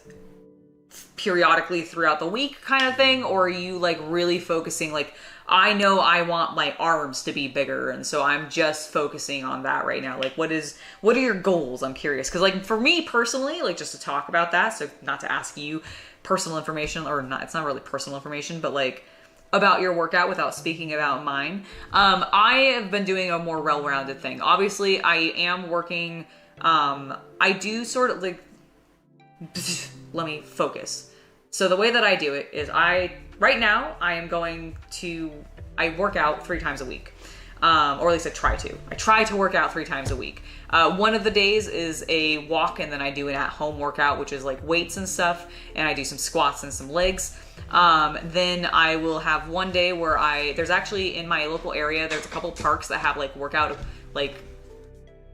periodically throughout the week kind of thing? Or are you like really focusing, like, I know I want my arms to be bigger, and so I'm just focusing on that right now. Like, what are your goals? I'm curious. Because like for me personally, like just to talk about that, so not to ask you personal information, or not, it's not really personal information, but like, about your workout without speaking about mine. I have been doing a more well-rounded thing. Obviously, I am working, I do sort of like, let me focus. So the way that I do it is right now, I work out 3 times a week. Or at least I try to. I try to work out 3 times a week. One of the days is a walk, and then I do an at-home workout, which is like weights and stuff, and I do some squats and some legs. Then I will have one day where there's actually in my local area, there's a couple parks that have like workout, like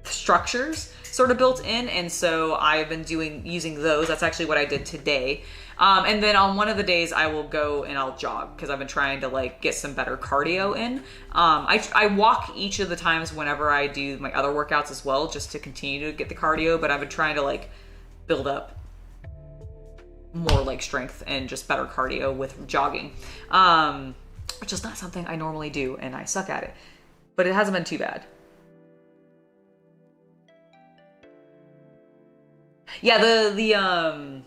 structures sort of built in. And so I've been using those. That's actually what I did today. And then on one of the days I will go and I'll jog because I've been trying to like get some better cardio in. I walk each of the times whenever I do my other workouts as well, just to continue to get the cardio, but I've been trying to like build up more like strength and just better cardio with jogging, which is not something I normally do and I suck at it, but it hasn't been too bad. Yeah, the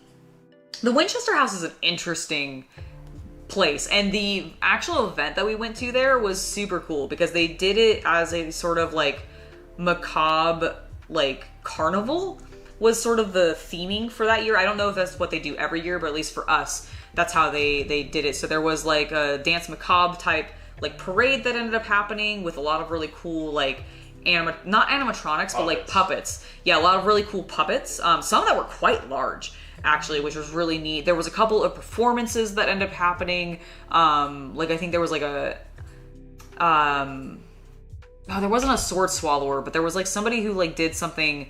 Winchester House is an interesting place, and the actual event that we went to there was super cool because they did it as a sort of like macabre like carnival was sort of the theming for that year. I don't know if that's what they do every year, but at least for us, that's how they did it. So there was like a dance macabre type like parade that ended up happening with a lot of really cool like not animatronics, but like puppets. Yeah, a lot of really cool puppets. Some that were quite large, actually, which was really neat. There was a couple of performances that ended up happening. Like I think there was like a there wasn't a sword swallower, but there was like somebody who like did something.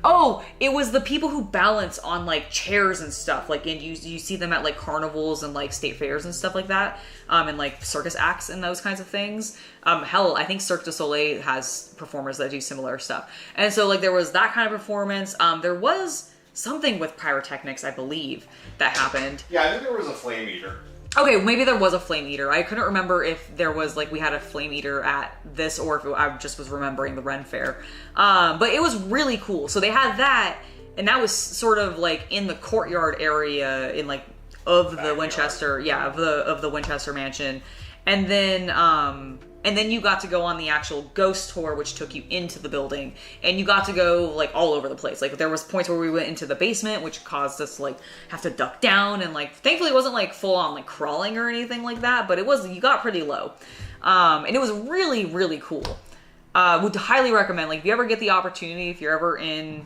Oh, it was the people who balance on like chairs and stuff. Like, and you see them at like carnivals and like state fairs and stuff like that. And like circus acts and those kinds of things. Hell, I think Cirque du Soleil has performers that do similar stuff. And so like there was that kind of performance. There was something with pyrotechnics, I believe, that happened. Yeah, I think there was a flame eater. Okay, maybe there was a flame eater. I couldn't remember if there was like we had a flame eater at this or if I just was remembering the Ren Fair. But it was really cool. So they had that, and that was sort of like in the courtyard area in like of the Winchester, of the Winchester Mansion, and then you got to go on the actual ghost tour, which took you into the building, and you got to go like all over the place. Like there was points where we went into the basement, which caused us to like have to duck down, and like thankfully it wasn't like full on like crawling or anything like that, but you got pretty low, and it was really, really cool. Would highly recommend, like if you ever get the opportunity, if you're ever in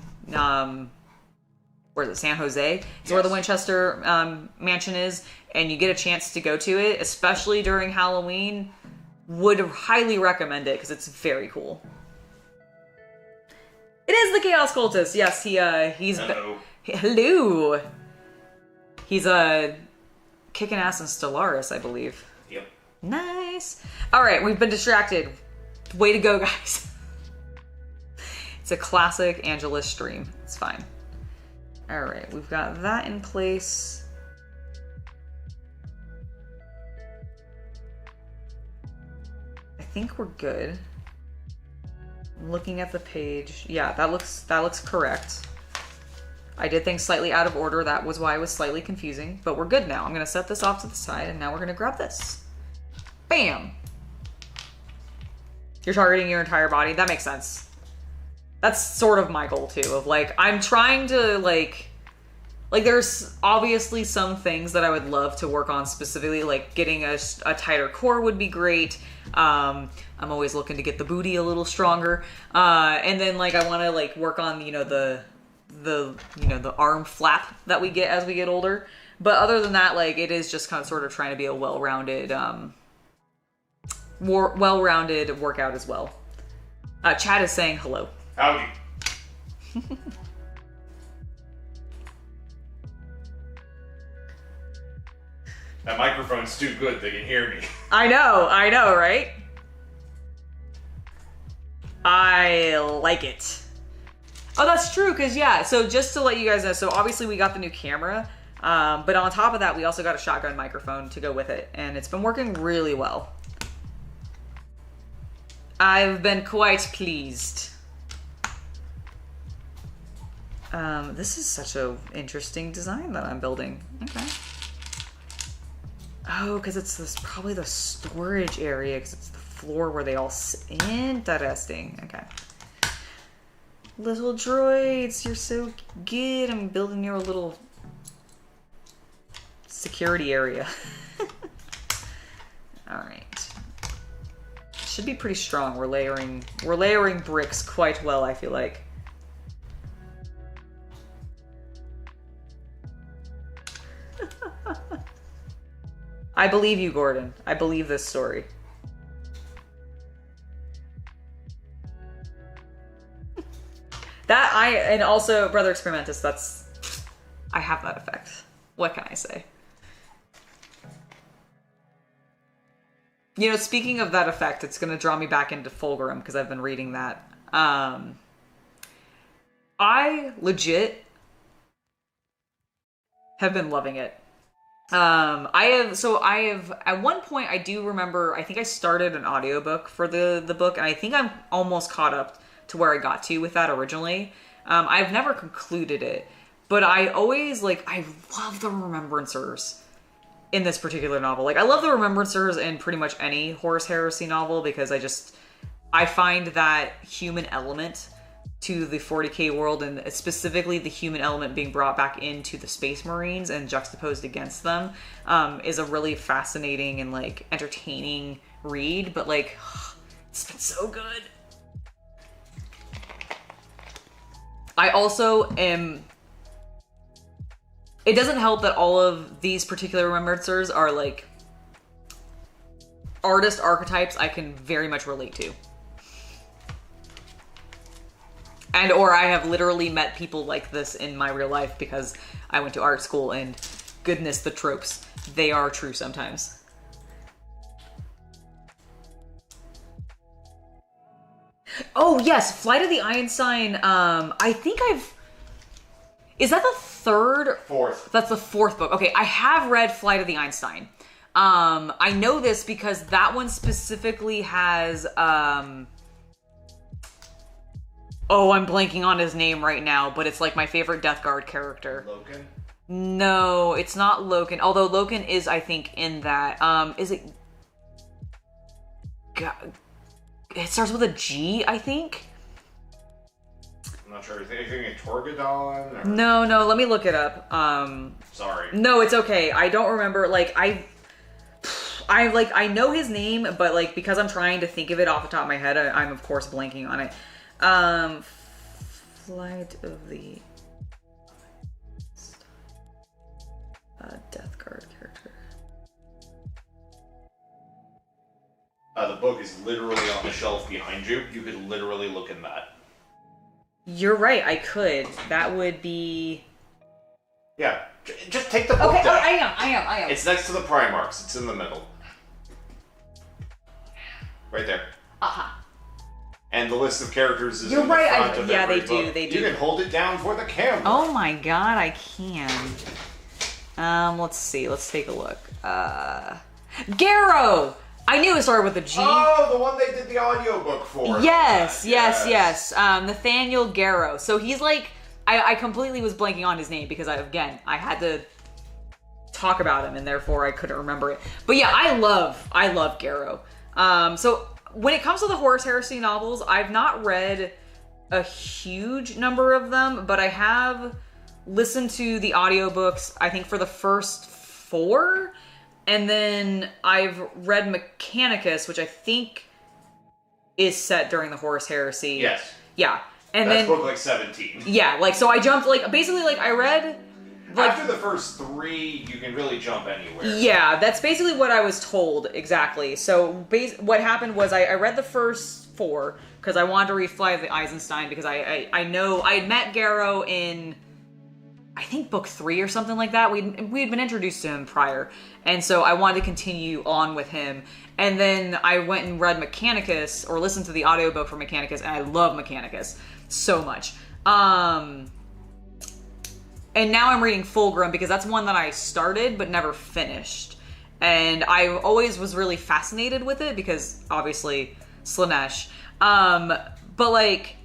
where is it, San Jose? It's yes. Where the Winchester Mansion is, and you get a chance to go to it, especially during Halloween. Would highly recommend it because it's very cool. It is the Chaos Cultist. Yes, he's hello. Hello. He's kicking ass in Stellaris, I believe. Yep. Nice. All right, we've been distracted. Way to go, guys. It's a classic Angelus stream. It's fine. All right, we've got that in place. I think we're good. I'm looking at the page. Yeah, that looks correct. I did things slightly out of order. That was why it was slightly confusing, but we're good now. I'm gonna set this off to the side, and now we're gonna grab this. Bam! You're targeting your entire body. That makes sense. That's sort of my goal too, of like, I'm trying to like there's obviously some things that I would love to work on specifically, like getting a tighter core would be great. I'm always looking to get the booty a little stronger. And then like, I want to like work on, you know, the arm flap that we get as we get older. But other than that, like, it is just kind of sort of trying to be a well-rounded workout as well. Chad is saying hello. Howdy. That microphone's too good, they can hear me. I know, right? I like it. Oh, that's true, because yeah, so just to let you guys know, so obviously we got the new camera, but on top of that, we also got a shotgun microphone to go with it, and it's been working really well. I've been quite pleased. This is such an interesting design that I'm building. Okay. Oh, because it's probably the storage area, because it's the floor where they all sit. Interesting. Okay. Little droids, you're so good. I'm building you a little security area. All right. Should be pretty strong. We're layering bricks quite well, I feel like. I believe you, Gordon. I believe this story. And also, Brother Experimentus, I have that effect. What can I say? You know, speaking of that effect, it's going to draw me back into Fulgrim, because I've been reading that. I legit have been loving it. I have, at one point, I do remember, I think I started an audiobook for the book, and I think I'm almost caught up to where I got to with that originally. I've never concluded it, but I always, like, I love the Remembrancers in this particular novel. Like, I love the Remembrancers in pretty much any Horus Heresy novel, because I find that human element to the 40k world, and specifically the human element being brought back into the Space Marines and juxtaposed against them, is a really fascinating and like entertaining read. But like, it's been so good. I also am. It doesn't help that all of these particular Remembrancers are like artist archetypes I can very much relate to. And or I have literally met people like this in my real life, because I went to art school, and goodness, the tropes, they are true sometimes. Oh yes, Flight of the Einstein. I think is that the third? Fourth. That's the fourth book. Okay, I have read Flight of the Einstein. I know this because that one specifically has, oh, I'm blanking on his name right now, but it's like my favorite Death Guard character. Loken? No, it's not Loken. Although Loken is, I think, in that. Is it? It starts with a G, I think. I'm not sure. Are you thinking Torgadon? Or... No. Let me look it up. Sorry. No, it's okay. I don't remember. Like I know his name, but like because I'm trying to think of it off the top of my head, I'm of course blanking on it. Flight of the Death Guard character. The book is literally on the shelf behind you. You could literally look in that. You're right, I could. That would be... Yeah, just take the book down. I am. It's next to the Primarchs. It's in the middle. Right there. Aha. And the list of characters is You're in the right, front of every they do, book. they do. You can hold it down for the camera. Oh my god, I can. Let's see. Let's take a look. Garrow! I knew it started with a G. Oh, the one they did the audiobook for. Yes. Nathaniel Garrow. So he's like, I completely was blanking on his name because I had to talk about him and therefore I couldn't remember it. But yeah, I love Garrow. So when it comes to the Horus Heresy novels, I've not read a huge number of them, but I have listened to the audiobooks, I think, for the first 4. And then I've read Mechanicus, which I think is set during the Horus Heresy. Yes. Yeah. And That's then book like 17. Yeah, like, so I jumped, like, basically, like, I read... Like, after the first 3, you can really jump anywhere. Yeah, that's basically what I was told, exactly. So, what happened was I read the first 4, because I wanted to read Fly of the Eisenstein, because I know... I had met Garrow in... I think book 3 or something like that. We had been introduced to him prior. And so I wanted to continue on with him. And then I went and read Mechanicus, or listened to the audiobook for Mechanicus, and I love Mechanicus so much. And now I'm reading Fulgrim because that's one that I started but never finished. And I always was really fascinated with it because obviously Slaanesh. But like,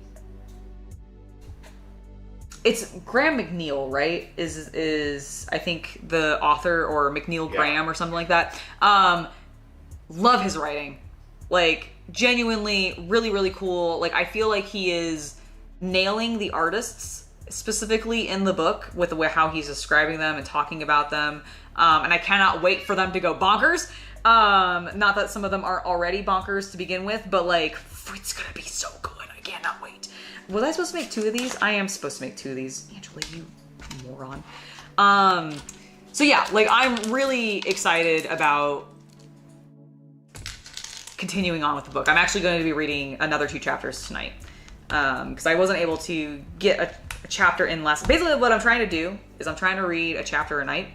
it's Graham McNeil, right? Is I think the author, or McNeil Graham or something like that. Love his writing. Like, genuinely really, really cool. Like, I feel like he is nailing the artists specifically in the book with the way how he's describing them and talking about them. And I cannot wait for them to go bonkers. Not that some of them are already bonkers to begin with, but like, it's gonna be so good. I cannot wait. Was I supposed to make 2 of these? I am supposed to make 2 of these. Angela, you moron. So yeah, like, I'm really excited about continuing on with the book. I'm actually going to be reading another 2 chapters tonight. Because I wasn't able to get a chapter in last. Basically what I'm trying to do is I'm trying to read a chapter a night.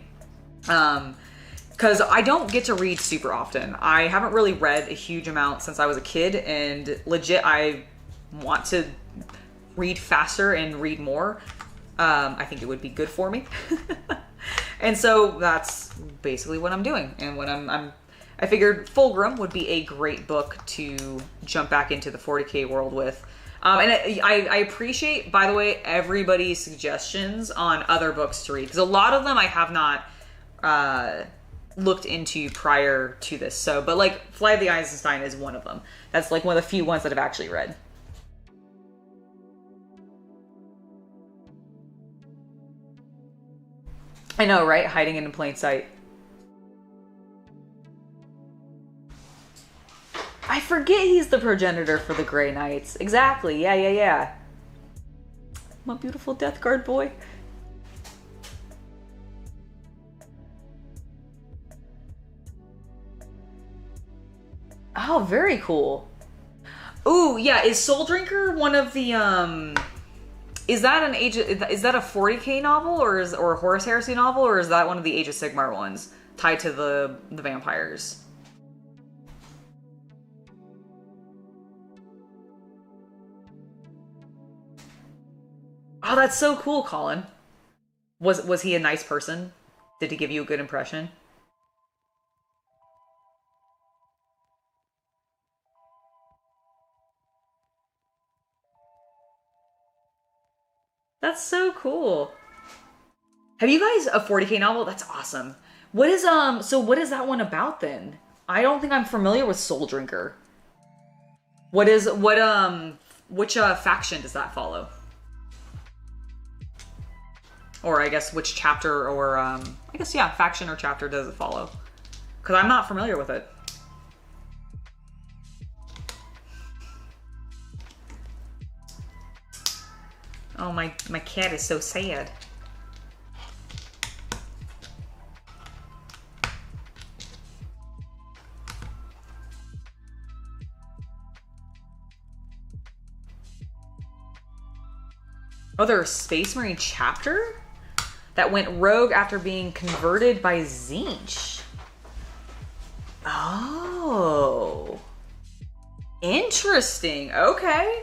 Because I don't get to read super often. I haven't really read a huge amount since I was a kid, and legit, I want to read faster and read more. I think it would be good for me. And so that's basically what I'm doing. And what I figured Fulgrim would be a great book to jump back into the 40k world with. And I appreciate, by the way, everybody's suggestions on other books to read, because a lot of them I have not looked into prior to this. So, but like, Fly of the Eisenstein is one of them. That's like one of the few ones that I've actually read. I know, right? Hiding in plain sight. I forget he's the progenitor for the Grey Knights. Exactly. Yeah. My beautiful Death Guard boy. Oh, very cool. Ooh, yeah. Is Soul Drinker one of the is that a 40k novel, or a Horus Heresy novel, or is that one of the Age of Sigmar ones tied to the vampires? Oh, that's so cool, Colin. Was he a nice person? Did he give you a good impression? That's so cool. Have you guys a 40k novel? That's awesome. What is what is that one about then? I don't think I'm familiar with Soul Drinker. Which faction does that follow? Or I guess which chapter, or faction or chapter does it follow? Because I'm not familiar with it. Oh, my cat is so sad. Oh, there's a Space Marine chapter that went rogue after being converted by Tzeentch. Oh. Interesting. Okay.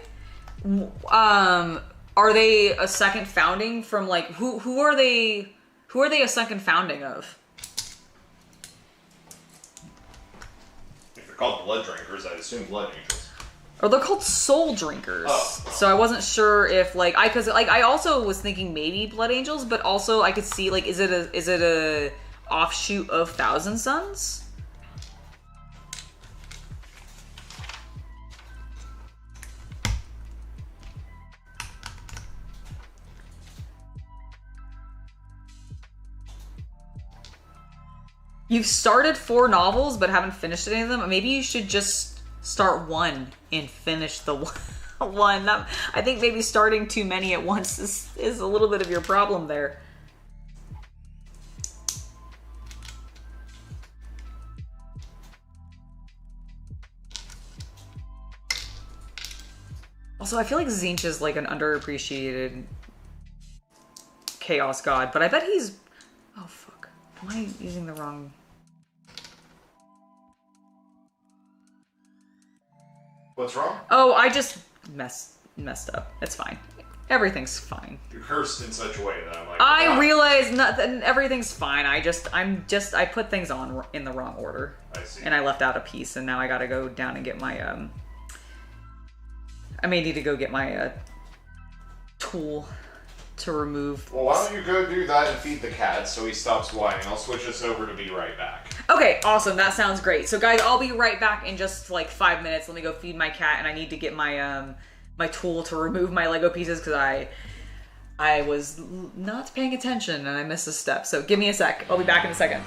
Are they a second founding from like who are they? Who are they a second founding of? If they're called blood drinkers, I assume blood angels. Or they're called soul drinkers. Oh. So I wasn't sure if because I also was thinking maybe blood angels, but also I could see like is it a offshoot of Thousand Sons? You've started 4 novels but haven't finished any of them. Maybe you should just start one and finish the one. I think maybe starting too many at once is a little bit of your problem there. Also, I feel like Tzeentch is like an underappreciated chaos god, but I bet he's... Oh, fuck. Am I using the wrong... What's wrong? Oh, I just messed up. It's fine. Everything's fine. You're cursed in such a way that I'm like... I realize everything's fine. I put things on in the wrong order. I see. And I left out a piece, and now I gotta go down and get my, I may need to go get my, tool to remove... Well, why don't you go do that and feed the cat so he stops whining. I'll switch us over to be right back. Okay, awesome. That sounds great. So, guys, I'll be right back in just, like, 5 minutes. Let me go feed my cat, and I need to get my, my tool to remove my Lego pieces, because I was not paying attention, and I missed a step. So, give me a sec. I'll be back in a second.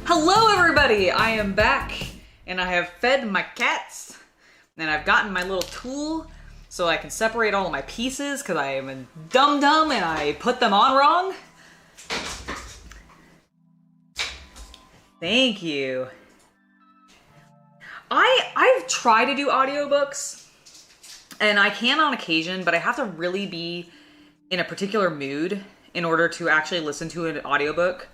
Hello everybody, I am back and I have fed my cats and I've gotten my little tool so I can separate all of my pieces because I am a dum-dum and I put them on wrong. Thank you. I've tried to do audiobooks and I can on occasion, but I have to really be in a particular mood in order to actually listen to an audiobook.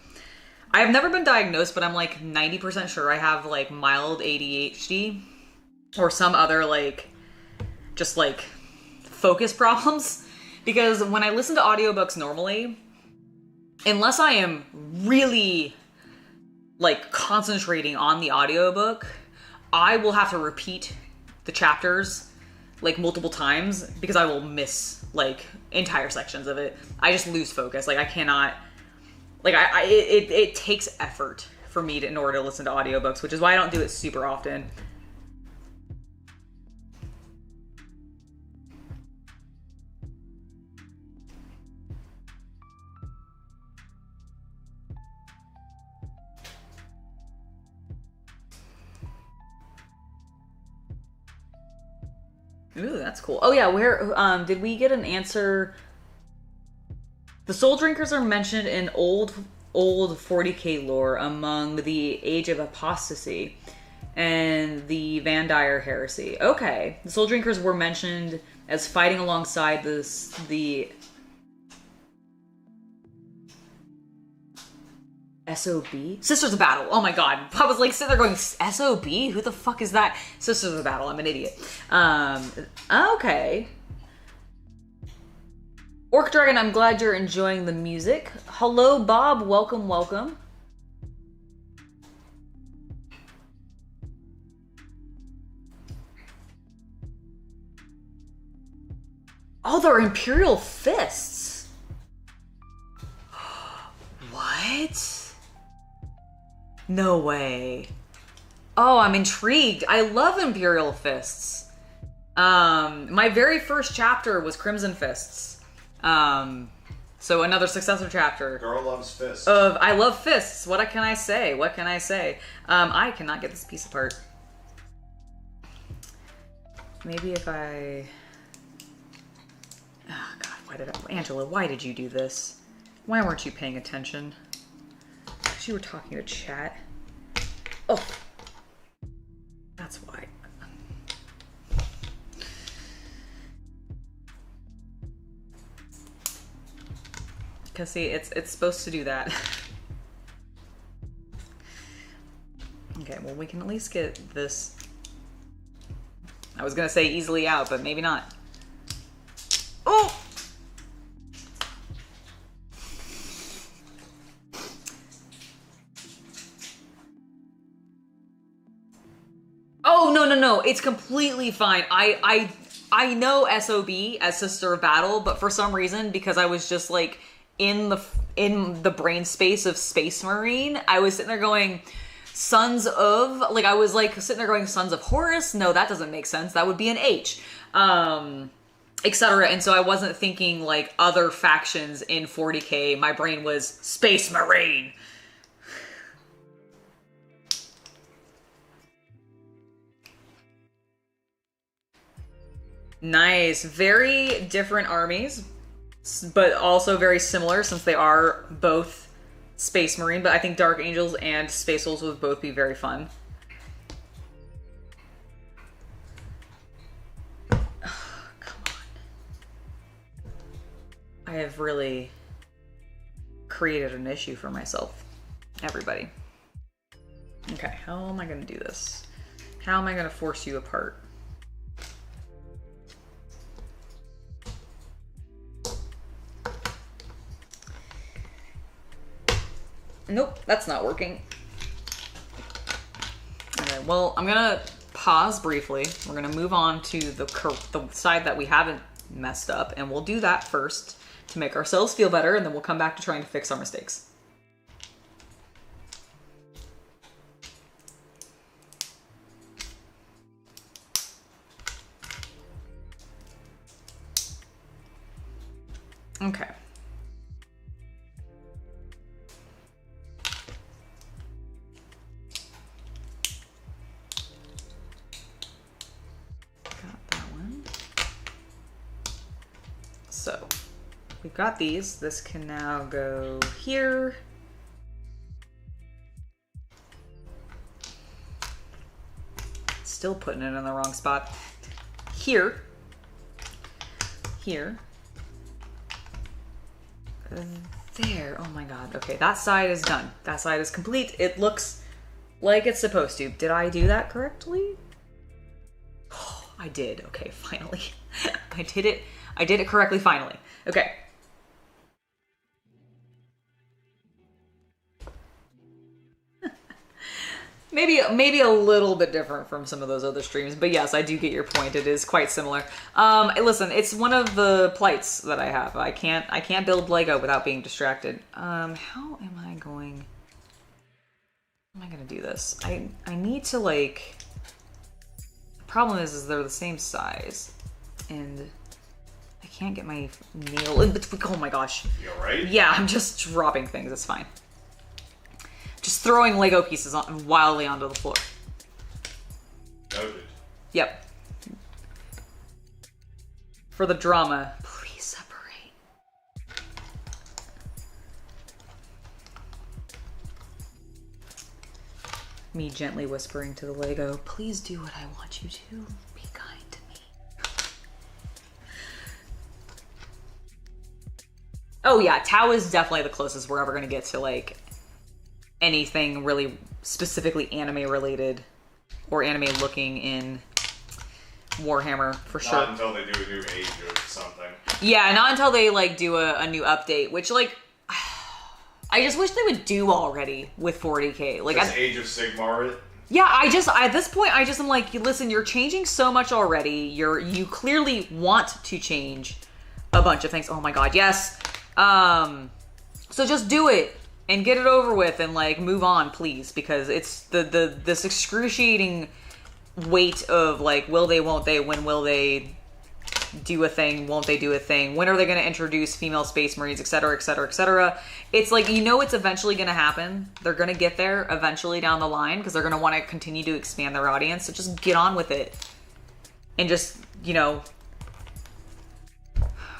I have never been diagnosed, but I'm like 90% sure I have like mild ADHD or some other like just like focus problems, because when I listen to audiobooks normally, unless I am really like concentrating on the audiobook, I will have to repeat the chapters like multiple times because I will miss like entire sections of it. I just lose focus. Like I cannot, like it takes effort for me in order to listen to audiobooks, which is why I don't do it super often. Ooh, that's cool. Oh yeah, where did we get an answer? The Soul Drinkers are mentioned in old 40k lore among the Age of Apostasy and the Van Dyer Heresy. Okay, the Soul Drinkers were mentioned as fighting alongside the SOB? Sisters of Battle. Oh my god. I was like sitting there going, SOB? Who the fuck is that? Sisters of Battle. I'm an idiot. Okay. Orc Dragon, I'm glad you're enjoying the music. Hello, Bob. Welcome, welcome. Oh, they're Imperial Fists. What? No way. Oh, I'm intrigued. I love Imperial Fists. My very first chapter was Crimson Fists. So another successor chapter. Girl loves fists. I love fists. What can I say? What can I say? I cannot get this piece apart. Maybe if I... Oh god, Angela, why did you do this? Why weren't you paying attention? Because you were talking to chat. Oh. That's why. Because see, it's supposed to do that. Okay, well we can at least get this. I was gonna say easily out, but maybe not. Oh! Oh, no, it's completely fine. I know SOB as Sister of Battle, but for some reason, because I was just like in the brain space of Space Marine, I was sitting there going, Sons of, like I was like sitting there going, Sons of Horus? No, that doesn't make sense. That would be an H. Etc. And so I wasn't thinking like other factions in 40k. My brain was Space Marine. Nice. Very different armies, but also very similar since they are both Space Marine. But I think Dark Angels and Space Wolves would both be very fun. Oh, come on. I have really created an issue for myself. Everybody. Okay, how am I going to do this? How am I going to force you apart? Nope, that's not working. Okay, well, I'm gonna pause briefly. We're gonna move on to the side that we haven't messed up, and we'll do that first to make ourselves feel better, and then we'll come back to trying to fix our mistakes. Okay. we've got these. This can now go here. Still putting it in the wrong spot. Here. Here. There. Oh my god. Okay, that side is done. That side is complete. It looks like it's supposed to. Did I do that correctly? Oh, I did. Okay, finally. I did it. I did it correctly finally. Okay. Maybe a little bit different from some of those other streams, but yes, I do get your point. It is quite similar. Listen, it's one of the plights that I have. I can't build Lego without being distracted. How am I going to do this? I need to, like, the problem is they're the same size, and I can't get my nail in between. Oh my gosh. You alright? Yeah, I'm just dropping things. It's fine. Just throwing Lego pieces wildly onto the floor. Noted. Yep. For the drama, please separate. Me gently whispering to the Lego, please do what I want you to. Be kind to me. Oh yeah, Tau is definitely the closest we're ever going to get to, like, anything really specifically anime related or anime looking in Warhammer, for sure. Not until they do a new age or something. Yeah, not until they, like, do a new update, which, like, I just wish they would do already with 40k. Like, just Age of Sigmar it. Yeah, at this point, I just am like, listen, you're changing so much already. You clearly want to change a bunch of things. Oh my god, yes. So just do it. And get it over with and, like, move on, please, because it's this excruciating weight of, like, will they, won't they, when will they do a thing, won't they do a thing, when are they going to introduce female space marines, etc., etc., etc. It's like, you know, it's eventually going to happen. They're going to get there eventually down the line because they're going to want to continue to expand their audience. So just get on with it and just, you know,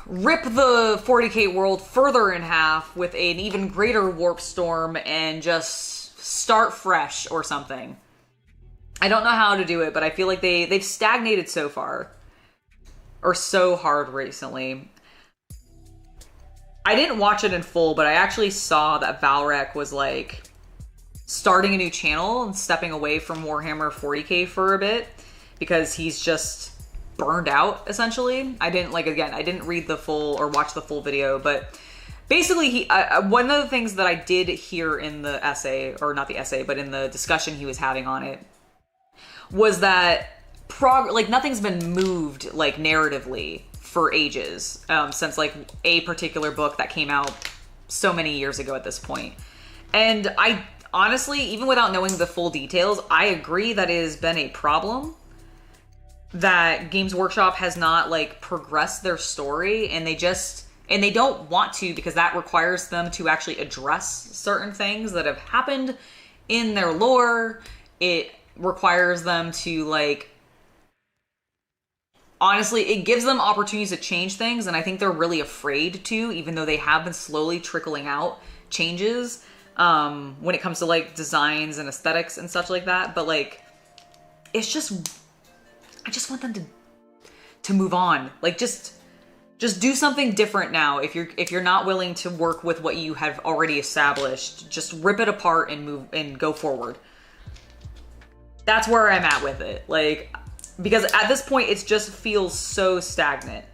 rip the 40k world further in half with an even greater warp storm and just start fresh or something. I don't know how to do it, but I feel like they've stagnated so far. Or so hard recently. I didn't watch it in full, but I actually saw that Valrek was, like, starting a new channel and stepping away from Warhammer 40k for a bit because he's just burned out, essentially. I didn't read the full or watch the full video, but basically one of the things that I did hear in the essay, or not the essay, but in the discussion he was having on it, was that nothing's been moved, like, narratively for ages, since, like, a particular book that came out so many years ago at this point. And I honestly, even without knowing the full details, I agree that it has been a problem that Games Workshop has not, like, progressed their story, and they don't want to, because that requires them to actually address certain things that have happened in their lore. It requires them to, like, honestly, it gives them opportunities to change things, and I think they're really afraid to, even though they have been slowly trickling out changes when it comes to, like, designs and aesthetics and such like that. But, like, it's just, I just want them to move on. Like, just do something different now. If you're not willing to work with what you have already established, just rip it apart and move and go forward. That's where I'm at with it. Like, because at this point, it just feels so stagnant.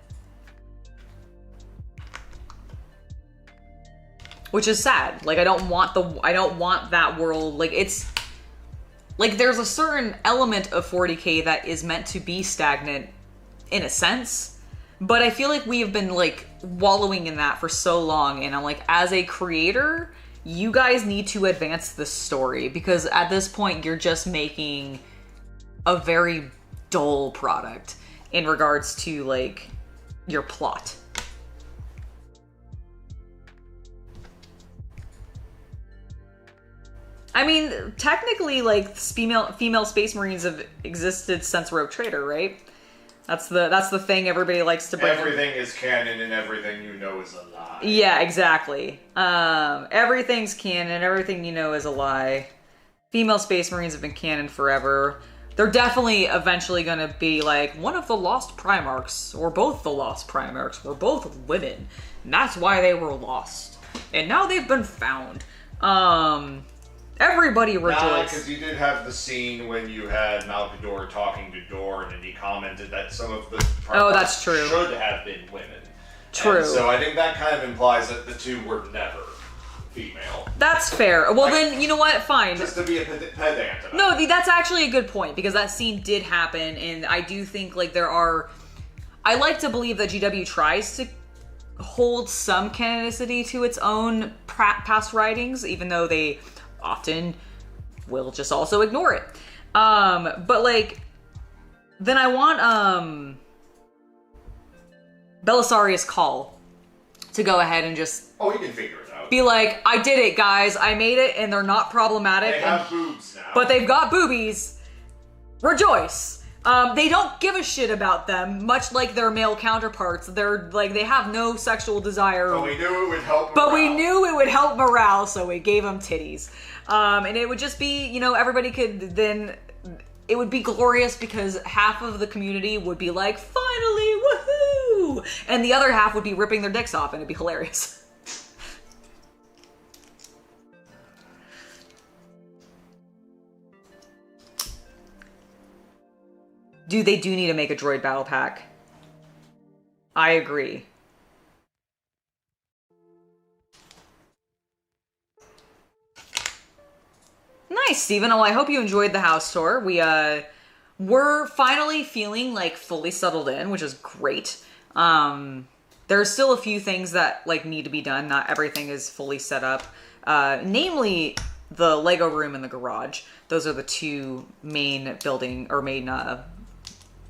Which is sad. Like, I don't want that world. Like, it's, like, there's a certain element of 40k that is meant to be stagnant in a sense, but I feel like we have been, like, wallowing in that for so long, and I'm like, as a creator, you guys need to advance this story, because at this point, you're just making a very dull product in regards to, like, your plot. I mean, technically, like, female Space Marines have existed since Rogue Trader, right? That's the thing everybody likes to bring. Everything is canon and everything you know is a lie. Yeah, exactly. Everything's canon, everything you know is a lie. Female Space Marines have been canon forever. They're definitely eventually going to be like, one of the Lost Primarchs, or both the Lost Primarchs, were both women. And that's why they were lost. And now they've been found. Everybody rejoiced. Nah, because you did have the scene when you had Malkador talking to Dorn, and he commented that some of the that's true. should have been women. True. And so I think that kind of implies that the two were never female. That's fair. Well, then, you know what? Fine. Just to be a pedant. No, that's actually a good point, because that scene did happen, and I do think, like, there are... I like to believe that GW tries to hold some canonicity to its own past writings, even though they often will just also ignore it. But, like, then I want, Belisarius Call to go ahead and just... Oh, he can figure it out. Be like, I did it, guys. I made it, and they're not problematic. They have boobs now. But they've got boobies. Rejoice. They don't give a shit about them, much like their male counterparts. They're like, they have no sexual desire. But we knew it would help morale. But we knew it would help morale, so we gave them titties. And it would just be, you know, everybody could then... It would be glorious because half of the community would be like, finally, woohoo! And the other half would be ripping their dicks off, and it'd be hilarious. Dude, they do need to make a droid battle pack. I agree. Nice, Steven. Well, I hope you enjoyed the house tour. We're finally feeling like fully settled in, which is great. There are still a few things that like need to be done. Not everything is fully set up. Namely, the Lego room and the garage. Those are the two main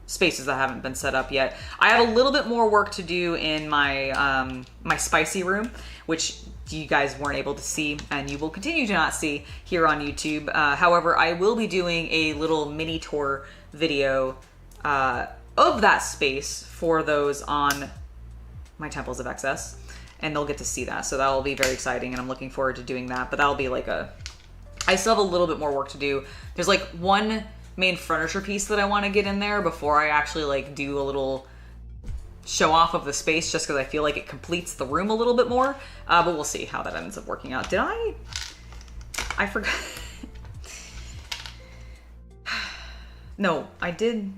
spaces that haven't been set up yet. I have a little bit more work to do in my my spicy room, which you guys weren't able to see, and you will continue to not see here on YouTube. However, I will be doing a little mini tour video of that space for those on my Temples of Excess, and they'll get to see that. So that will be very exciting, and I'm looking forward to doing that. But that'll be like I still have a little bit more work to do. There's like one main furniture piece that I want to get in there before I actually like do a little show off of the space, just because I feel like it completes the room a little bit more. But we'll see how that ends up working out. I forgot. No, I did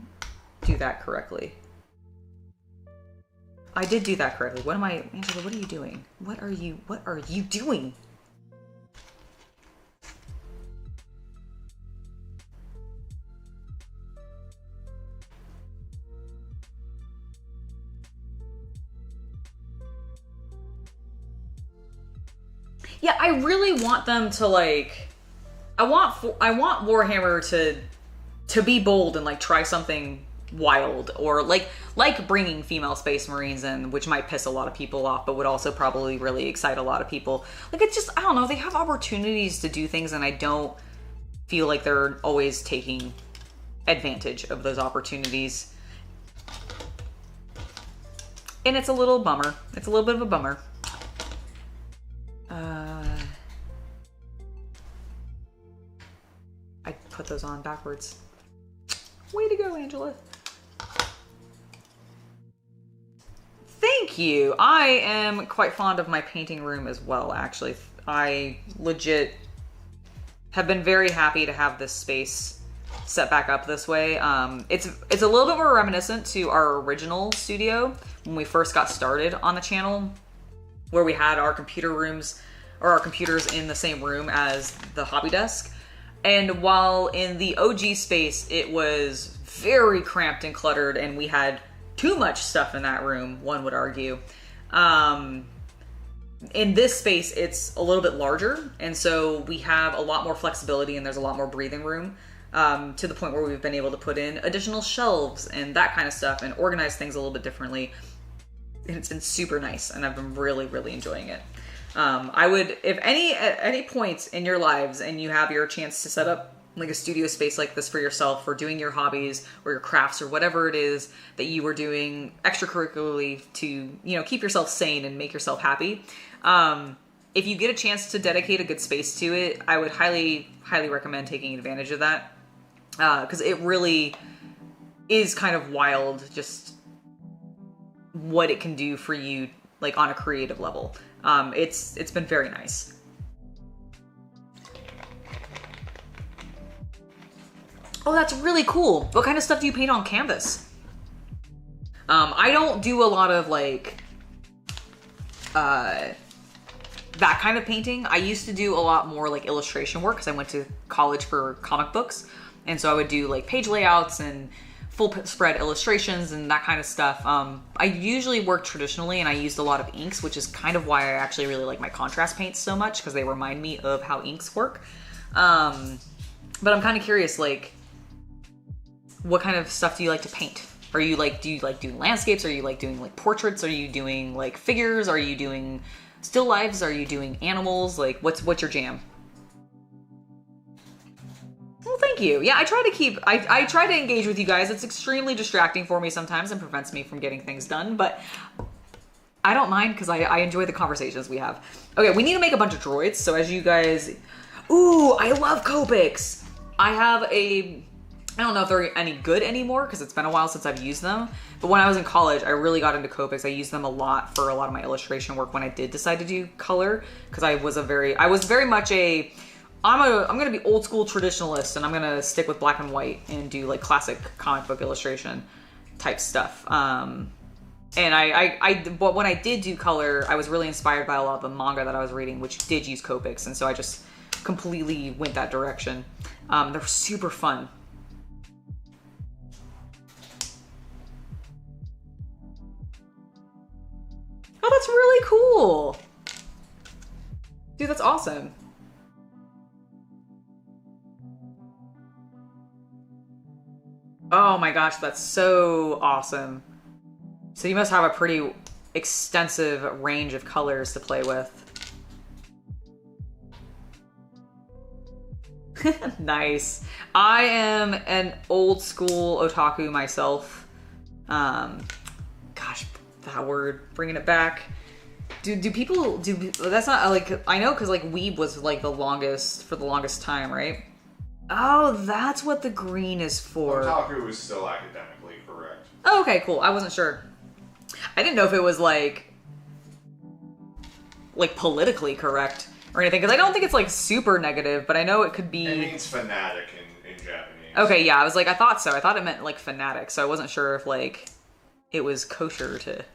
do that correctly. I did do that correctly. Angela, what are you doing? What are you doing? Yeah, I really want them to like... I want Warhammer to be bold and like try something wild, or like bringing female Space Marines in, which might piss a lot of people off, but would also probably really excite a lot of people. Like, it's just, I don't know, they have opportunities to do things, and I don't feel like they're always taking advantage of those opportunities. And it's a little bummer. It's a little bit of a bummer. I put those on backwards. Way to go, Angela. Thank you. I am quite fond of my painting room as well, actually. I legit have been very happy to have this space set back up this way. It's a little bit more reminiscent to our original studio when we first got started on the channel, where we had our computer rooms, or our computers in the same room as the hobby desk. And while in the OG space, it was very cramped and cluttered, and we had too much stuff in that room, one would argue. In this space, it's a little bit larger, and so we have a lot more flexibility, and there's a lot more breathing room, to the point where we've been able to put in additional shelves and that kind of stuff, and organize things a little bit differently. And it's been super nice, and I've been really, really enjoying it. I would, if at any point in your lives and you have your chance to set up like a studio space like this for yourself, for doing your hobbies or your crafts or whatever it is that you were doing extracurricularly to, you know, keep yourself sane and make yourself happy. If you get a chance to dedicate a good space to it, I would highly, highly recommend taking advantage of that. Because it really is kind of wild, just what it can do for you, like on a creative level. It's been very nice. Oh, that's really cool. What kind of stuff do you paint on canvas? I don't do a lot of like that kind of painting. I used to do a lot more like illustration work because I went to college for comic books. And so I would do like page layouts and full spread illustrations and that kind of stuff. I usually work traditionally and I used a lot of inks, which is kind of why I actually really like my contrast paints so much, because they remind me of how inks work. But I'm kind of curious, like, what kind of stuff do you like to paint? Are you like, do you like doing landscapes? Are you like doing like portraits? Are you doing like figures? Are you doing still lifes? Are you doing animals? Like, what's your jam? Well, thank you. Yeah, I try to keep, I try to engage with you guys. It's extremely distracting for me sometimes and prevents me from getting things done, but I don't mind because I enjoy the conversations we have. Okay, we need to make a bunch of droids. So as you guys, ooh, I love Copics. I have I don't know if they're any good anymore because it's been a while since I've used them. But when I was in college, I really got into Copics. I used them a lot for a lot of my illustration work when I did decide to do color, because I was very much I'm gonna be old school traditionalist, and I'm gonna stick with black and white and do like classic comic book illustration type stuff. And but when I did do color, I was really inspired by a lot of the manga that I was reading, which did use Copics, and so I just completely went that direction. They're super fun. Oh, that's really cool. Dude, that's awesome. Oh my gosh, that's so awesome. So you must have a pretty extensive range of colors to play with. Nice. I am an old school otaku myself. Gosh, that word, bringing it back. Do people that's not like, I know, because like weeb was like the longest time, right? Oh, that's what the green is for. Otaku is still academically correct. Oh, okay, cool. I wasn't sure. I didn't know if it was like politically correct or anything, because I don't think it's like super negative, but I know it could be. It means fanatic in Japanese. Okay, yeah, I was like, I thought so. I thought it meant like fanatic, so I wasn't sure if like it was kosher to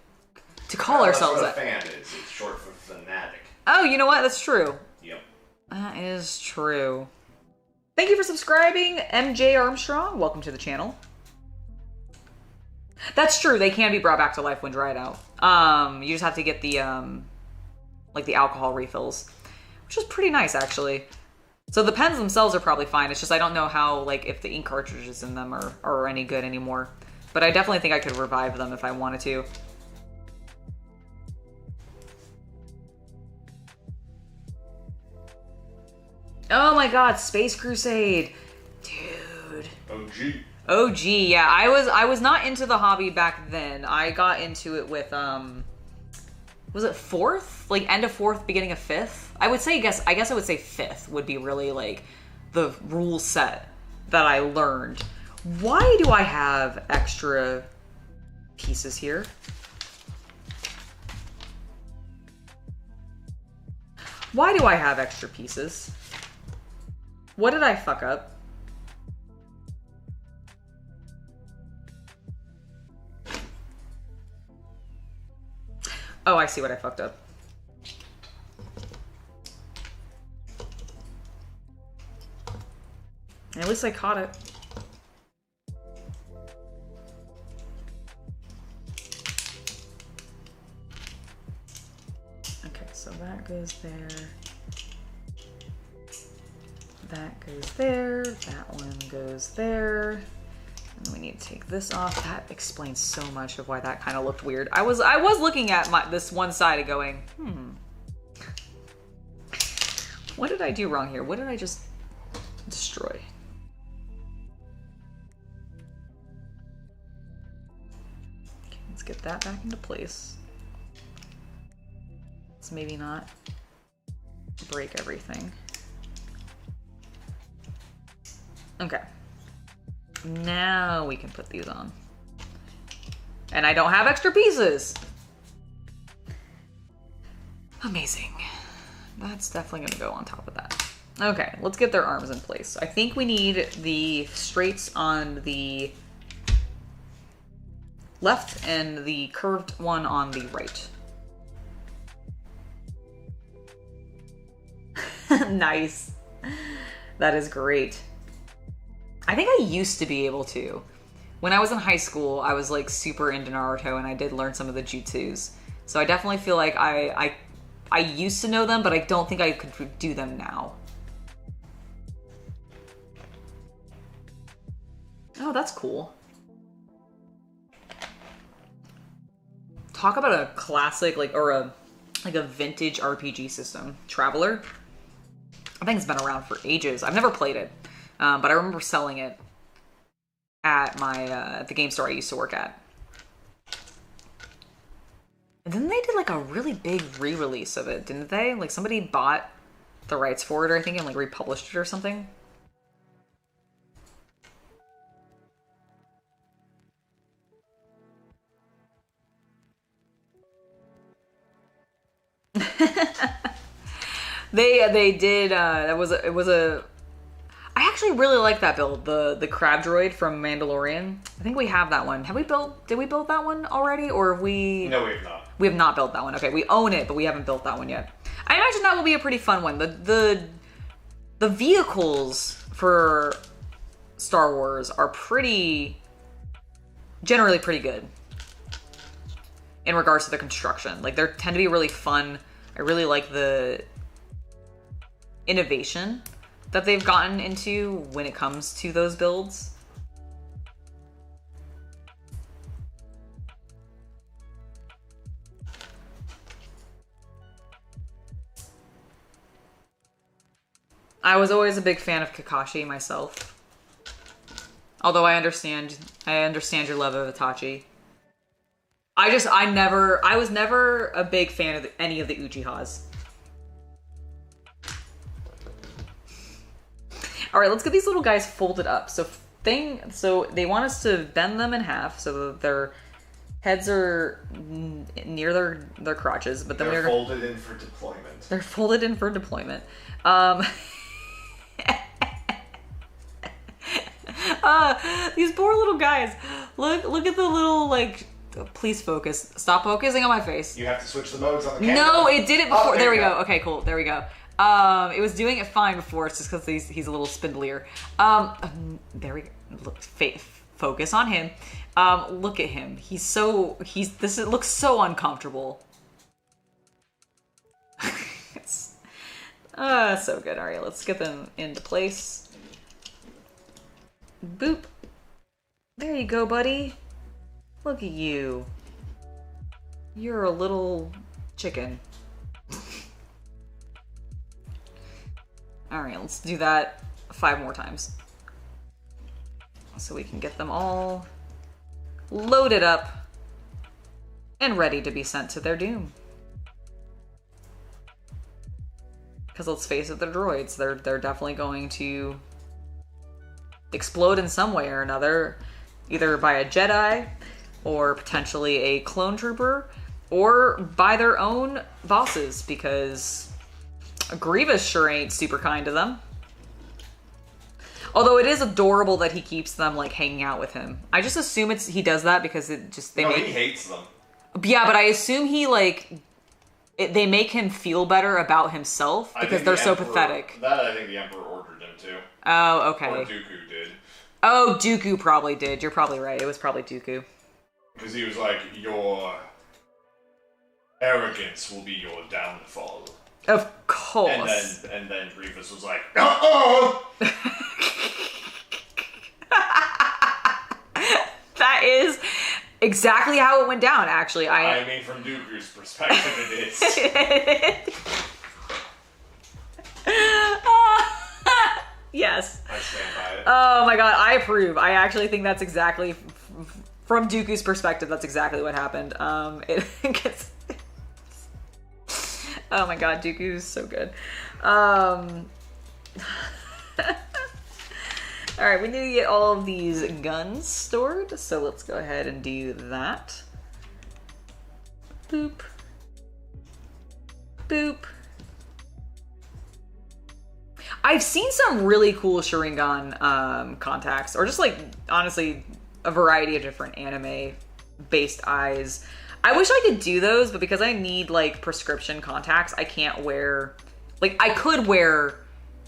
call ourselves that. That's what a fan is. It's short for fanatic. Oh, you know what? That's true. Yep. That is true. Thank you for subscribing, MJ Armstrong. Welcome to the channel. That's true. They can be brought back to life when dried out. You just have to get the like the alcohol refills, which is pretty nice actually. So the pens themselves are probably fine. It's just I don't know how, like, if the ink cartridges in them are any good anymore. But I definitely think I could revive them if I wanted to. Oh my god, Space Crusade. Dude. OG, yeah. I was not into the hobby back then. I got into it with was it 4th? Like end of 4th, beginning of 5th? I guess I would say 5th would be really like the rule set that I learned. Why do I have extra pieces here? Why do I have extra pieces? What did I fuck up? Oh, I see what I fucked up. At least I caught it. Okay, so that goes there. That goes there, that one goes there. And we need to take this off. That explains so much of why that kind of looked weird. I was looking at this one side and going, what did I do wrong here? What did I just destroy? Let's get that back into place. Let's maybe not break everything. Okay. Now we can put these on. And I don't have extra pieces. Amazing. That's definitely gonna go on top of that. Okay, let's get their arms in place. I think we need the straights on the left and the curved one on the right. Nice. That is great. I think I used to be able to. When I was in high school, I was like super into Naruto and I did learn some of the jutsus. So I definitely feel like I used to know them, but I don't think I could do them now. Oh, that's cool. Talk about a classic, like a vintage RPG system. Traveler. I think it's been around for ages. I've never played it, but I remember selling it at my the game store I used to work at. And then they did like a really big re-release of it, didn't they? Like somebody bought the rights for it, or I think, and like republished it or something. They did. It was a. I actually really like that build, the crab droid from Mandalorian. I think we have that one. Did we build that one already, or have we? No, we have not. We have not built that one. Okay, we own it, but we haven't built that one yet. I imagine that will be a pretty fun one. The vehicles for Star Wars are generally pretty good in regards to the construction. Like they tend to be really fun. I really like the innovation that they've gotten into when it comes to those builds. I was always a big fan of Kakashi myself. Although I understand your love of Itachi. I was never a big fan of any of the Uchihas. All right, let's get these little guys folded up. So they want us to bend them in half so that their heads are near their crotches, but then they're folded in for deployment. They're folded in for deployment. These poor little guys. Look at the little, like, please focus. Stop focusing on my face. You have to switch the modes on the camera. No, it did it before. There we go. Okay, cool. There we go. It was doing it fine before. It's just because he's a little spindlier. There we go. Look, focus on him. Look at him. It looks so uncomfortable. It's so good. All right, let's get them into place. Boop. There you go, buddy. Look at you. You're a little chicken. All right, let's do that 5 more times. So we can get them all loaded up and ready to be sent to their doom. Because let's face it, they're droids. They're definitely going to explode in some way or another, either by a Jedi or potentially a clone trooper or by their own bosses, because Grievous sure ain't super kind to them. Although it is adorable that he keeps them like hanging out with him. I just assume he does that because he hates them. Yeah, but I assume they make him feel better about himself because they're so pathetic. I think the Emperor ordered him to. Oh, okay. Or Dooku did. Oh, Dooku probably did. You're probably right. It was probably Dooku. Because he was like, your arrogance will be your downfall. Of course. And then Grievous was like, uh-oh! That is exactly how it went down, actually. I mean, from Dooku's perspective, it is. Yes. I stand by it. Oh my god, I approve. I actually think that's exactly from Dooku's perspective, that's exactly what happened. It gets... Oh my god, Dooku's so good. Alright, we need to get all of these guns stored, so let's go ahead and do that. Boop. Boop. I've seen some really cool Sharingan contacts, or just like, honestly, a variety of different anime-based eyes. I wish I could do those, but because I need like prescription contacts, I can't wear, like I could wear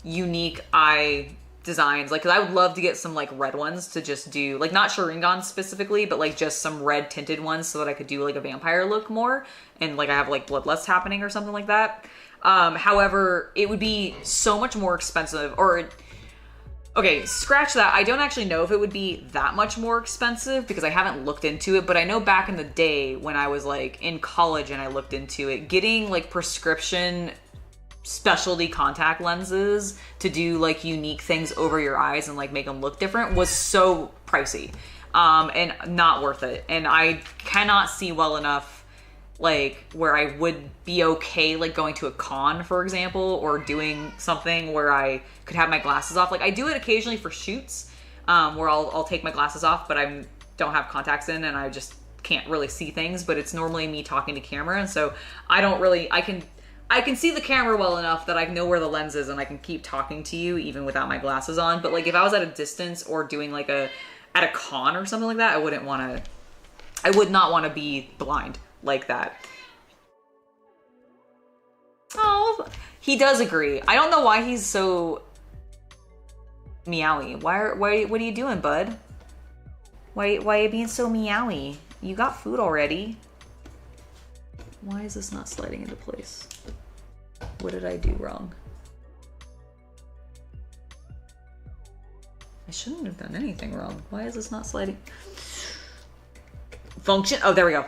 unique eye designs, like, cause I would love to get some like red ones to just do, like not Sharingan specifically, but like just some red tinted ones so that I could do like a vampire look more, and like I have like bloodlust happening or something like that. However, it would be so much more expensive, or okay, scratch that. I don't actually know if it would be that much more expensive because I haven't looked into it, but I know back in the day when I was like in college and I looked into it, getting like prescription specialty contact lenses to do like unique things over your eyes and like make them look different was so pricey, and not worth it. And I cannot see well enough like where I would be okay like going to a con, for example, or doing something where I could have my glasses off. Like I do it occasionally for shoots, where I'll take my glasses off, but I don't have contacts in and I just can't really see things, but it's normally me talking to camera, and so I don't really, I can see the camera well enough that I know where the lens is and I can keep talking to you even without my glasses on. But like if I was at a distance or doing like at a con or something like that, I would not want to be blind like that. Oh, he does agree. I don't know why he's so meowy. Why what are you doing, bud? Why are you being so meowy? You got food already. Why is this not sliding into place? What did I do wrong? I shouldn't have done anything wrong. Why is this not sliding? Function. Oh, there we go.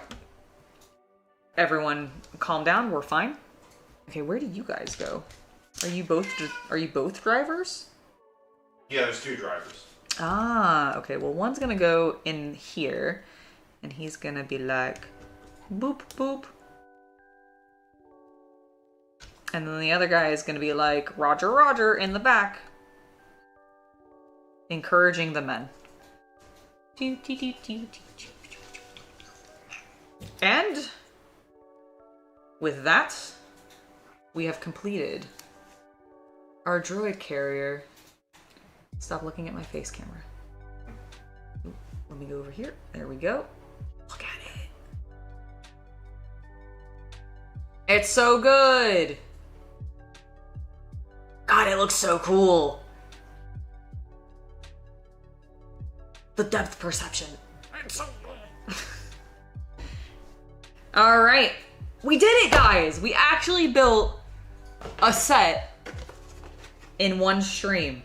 Everyone calm down. We're fine. Okay, where did you guys go? Are you both drivers? Yeah, there's two drivers. Ah, okay. Well, one's gonna go in here and he's gonna be like boop boop. And then the other guy is gonna be like Roger Roger in the back, encouraging the men. And with that, we have completed our droid carrier. Stop looking at my face camera. Ooh, let me go over here. There we go. Look at it. It's so good. God, it looks so cool. The depth perception. It's so good. All right. We did it, guys. We actually built a set in one stream.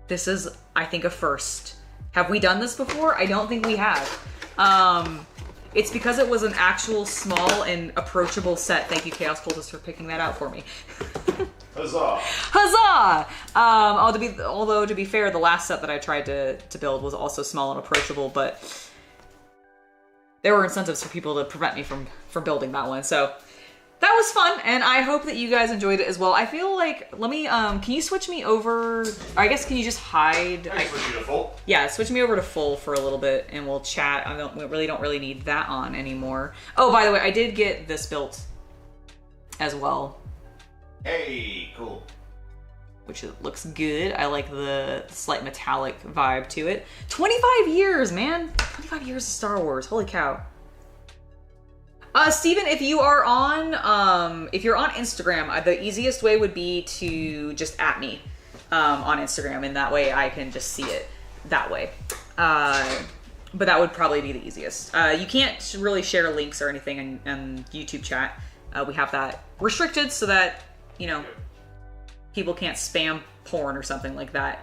This is, I think, a first. Have we done this before? I don't think we have. It's because it was an actual small and approachable set. Thank you, Chaos Cultist, for picking that out for me. Huzzah! Huzzah! Although to be fair, the last set that I tried to build was also small and approachable, but there were incentives for people to prevent me from building that one. So that was fun, and I hope that you guys enjoyed it as well. I feel like, let me, can you switch me over? I guess, can you just hide? I switch you to full? Yeah, switch me over to full for a little bit, and we'll chat. We don't really need that on anymore. Oh, by the way, I did get this built as well. Hey, cool. Which it looks good. I like the slight metallic vibe to it. 25 years, man. 25 years of Star Wars. Holy cow. Steven, if you are on Instagram, the easiest way would be to just @ me on Instagram, and that way I can just see it that way. But that would probably be the easiest. You can't really share links or anything in YouTube chat. We have that restricted so that, you know, people can't spam porn or something like that,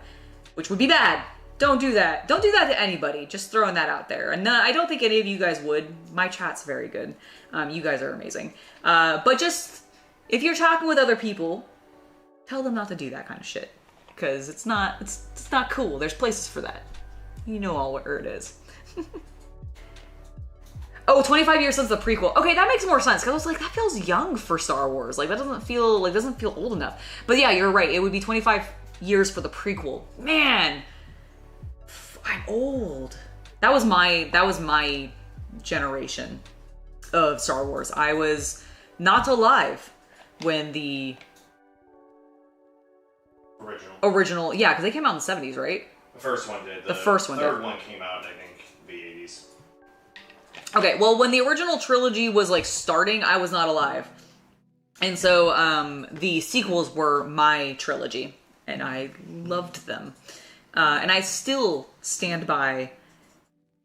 which would be bad. Don't do that. Don't do that to anybody. Just throwing that out there. And I don't think any of you guys would. My chat's very good. You guys are amazing. But just, if you're talking with other people, tell them not to do that kind of shit. Because it's not cool. There's places for that. You know all where it is. Oh, 25 years since the prequel. Okay, that makes more sense, because I was like, that feels young for Star Wars. Like, that doesn't feel old enough. But yeah, you're right. It would be 25 years for the prequel. Man, I'm old. That was my generation of Star Wars. I was not alive when the original, yeah, because they came out in the 70s, right? The first one did. The first one did. The third one came out, I think, the 80s. Okay, well, when the original trilogy was like starting, I was not alive. And so the sequels were my trilogy, and I loved them. And I still stand by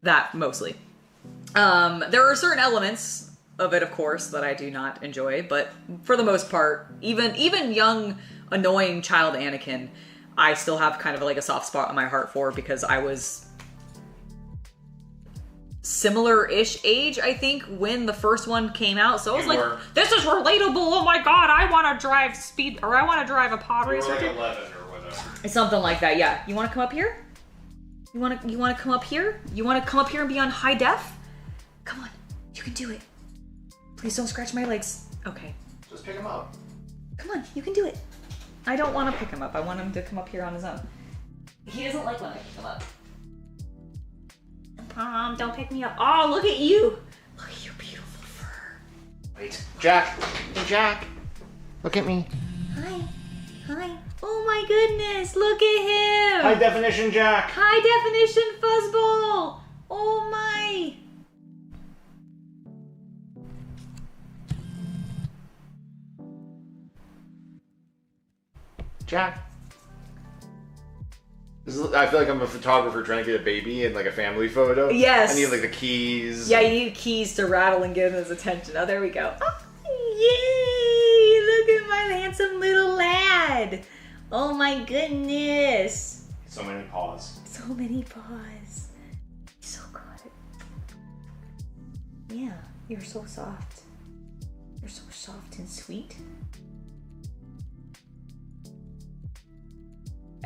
that mostly. There are certain elements of it, of course, that I do not enjoy, but for the most part, even young, annoying child Anakin, I still have kind of like a soft spot in my heart for, because I was similar-ish age, I think, when the first one came out. So I was this is relatable. Oh my god, I want to drive a pod racer. You were like 11 or whatever. It's something like that. Yeah. You want to come up here? You want to come up here? You want to come up here and be on high def? Come on, you can do it. Please don't scratch my legs. Okay. Just pick him up. Come on, you can do it. I don't want to pick him up. I want him to come up here on his own. He doesn't like when I pick him up. Don't pick me up. Oh, look at you. Look at your beautiful fur. Wait. Jack. Hey, Jack. Look at me. Hi. Hi. Oh my goodness. Look at him. High definition Jack. High definition fuzzball. Oh my. Jack. I feel like I'm a photographer trying to get a baby in like a family photo. Yes. I need like the keys. Yeah, you need keys to rattle and get him his attention. Oh, there we go. Oh, yay! Look at my handsome little lad. Oh my goodness. So many paws. So many paws. So good. Yeah, you're so soft. You're so soft and sweet.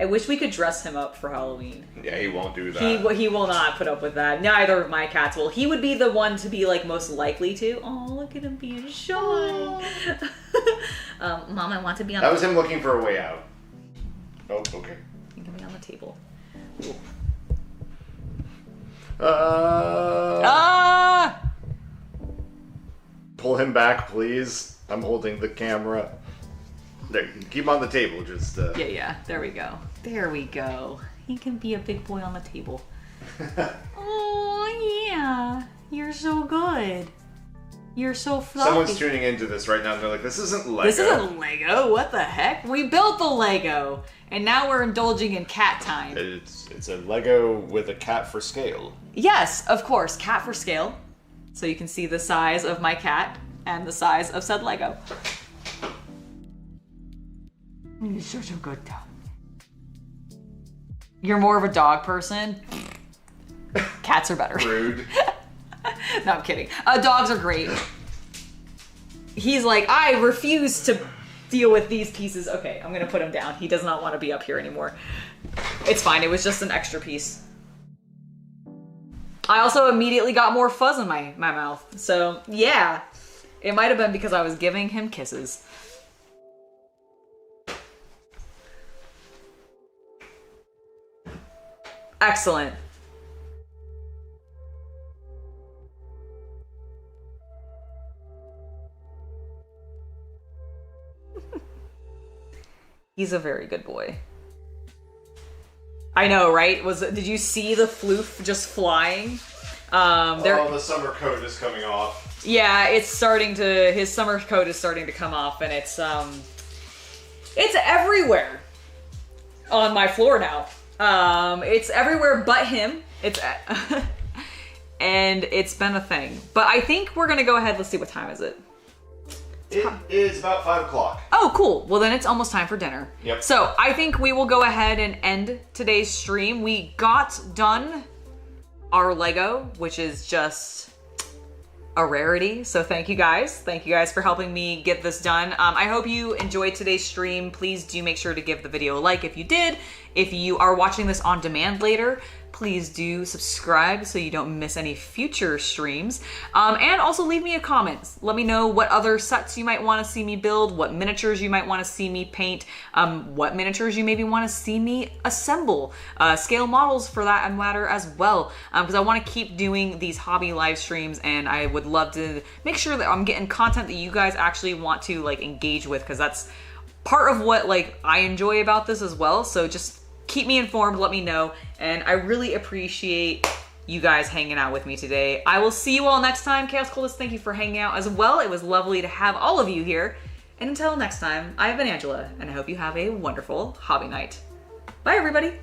I wish we could dress him up for Halloween. Yeah, he won't do that. He will not put up with that. Neither of my cats will. He would be the one to be like most likely to. Oh, look at him being shy. Mom, I want to be on. That was him looking for a way out. Oh, okay. You can be on the table. Pull him back, please. I'm holding the camera. There, keep him on the table, just Yeah, there we go. There we go. He can be a big boy on the table. Oh, yeah. You're so good. You're so fluffy. Someone's tuning into this right now and they're like, this isn't Lego. This isn't Lego. What the heck? We built the Lego, and now we're indulging in cat time. It's a Lego with a cat for scale. Yes, of course. Cat for scale. So you can see the size of my cat and the size of said Lego. You're such a good dog. You're more of a dog person. Cats are better. Rude. No, I'm kidding. Dogs are great. He's like, I refuse to deal with these pieces. Okay, I'm gonna put him down. He does not want to be up here anymore. It's fine. It was just an extra piece. I also immediately got more fuzz in my mouth. So, yeah. It might have been because I was giving him kisses. Excellent. He's a very good boy. I know, right? Did you see the floof just flying? The summer coat is coming off. Yeah, his summer coat is starting to come off, and it's everywhere on my floor now. It's everywhere but him. And it's been a thing. But I think we're gonna go ahead. Let's see, what time is it? It is about 5 o'clock. Oh, cool. Well, then it's almost time for dinner. Yep. So I think we will go ahead and end today's stream. We got done our Lego, which is just a rarity. So thank you guys. Thank you guys for helping me get this done. I hope you enjoyed today's stream. Please do make sure to give the video a like if you did. If you are watching this on demand later, please do subscribe so you don't miss any future streams. And also leave me a comment. Let me know what other sets you might want to see me build, what miniatures you might want to see me paint, what miniatures you maybe want to see me assemble, scale models for that matter as well, because I want to keep doing these hobby live streams, and I would love to make sure that I'm getting content that you guys actually want to like engage with, because that's part of what like I enjoy about this as well. So just keep me informed, let me know, and I really appreciate you guys hanging out with me today. I will see you all next time. Chaos Cultist, thank you for hanging out as well. It was lovely to have all of you here. And until next time, I've been Angela, and I hope you have a wonderful hobby night. Bye, everybody.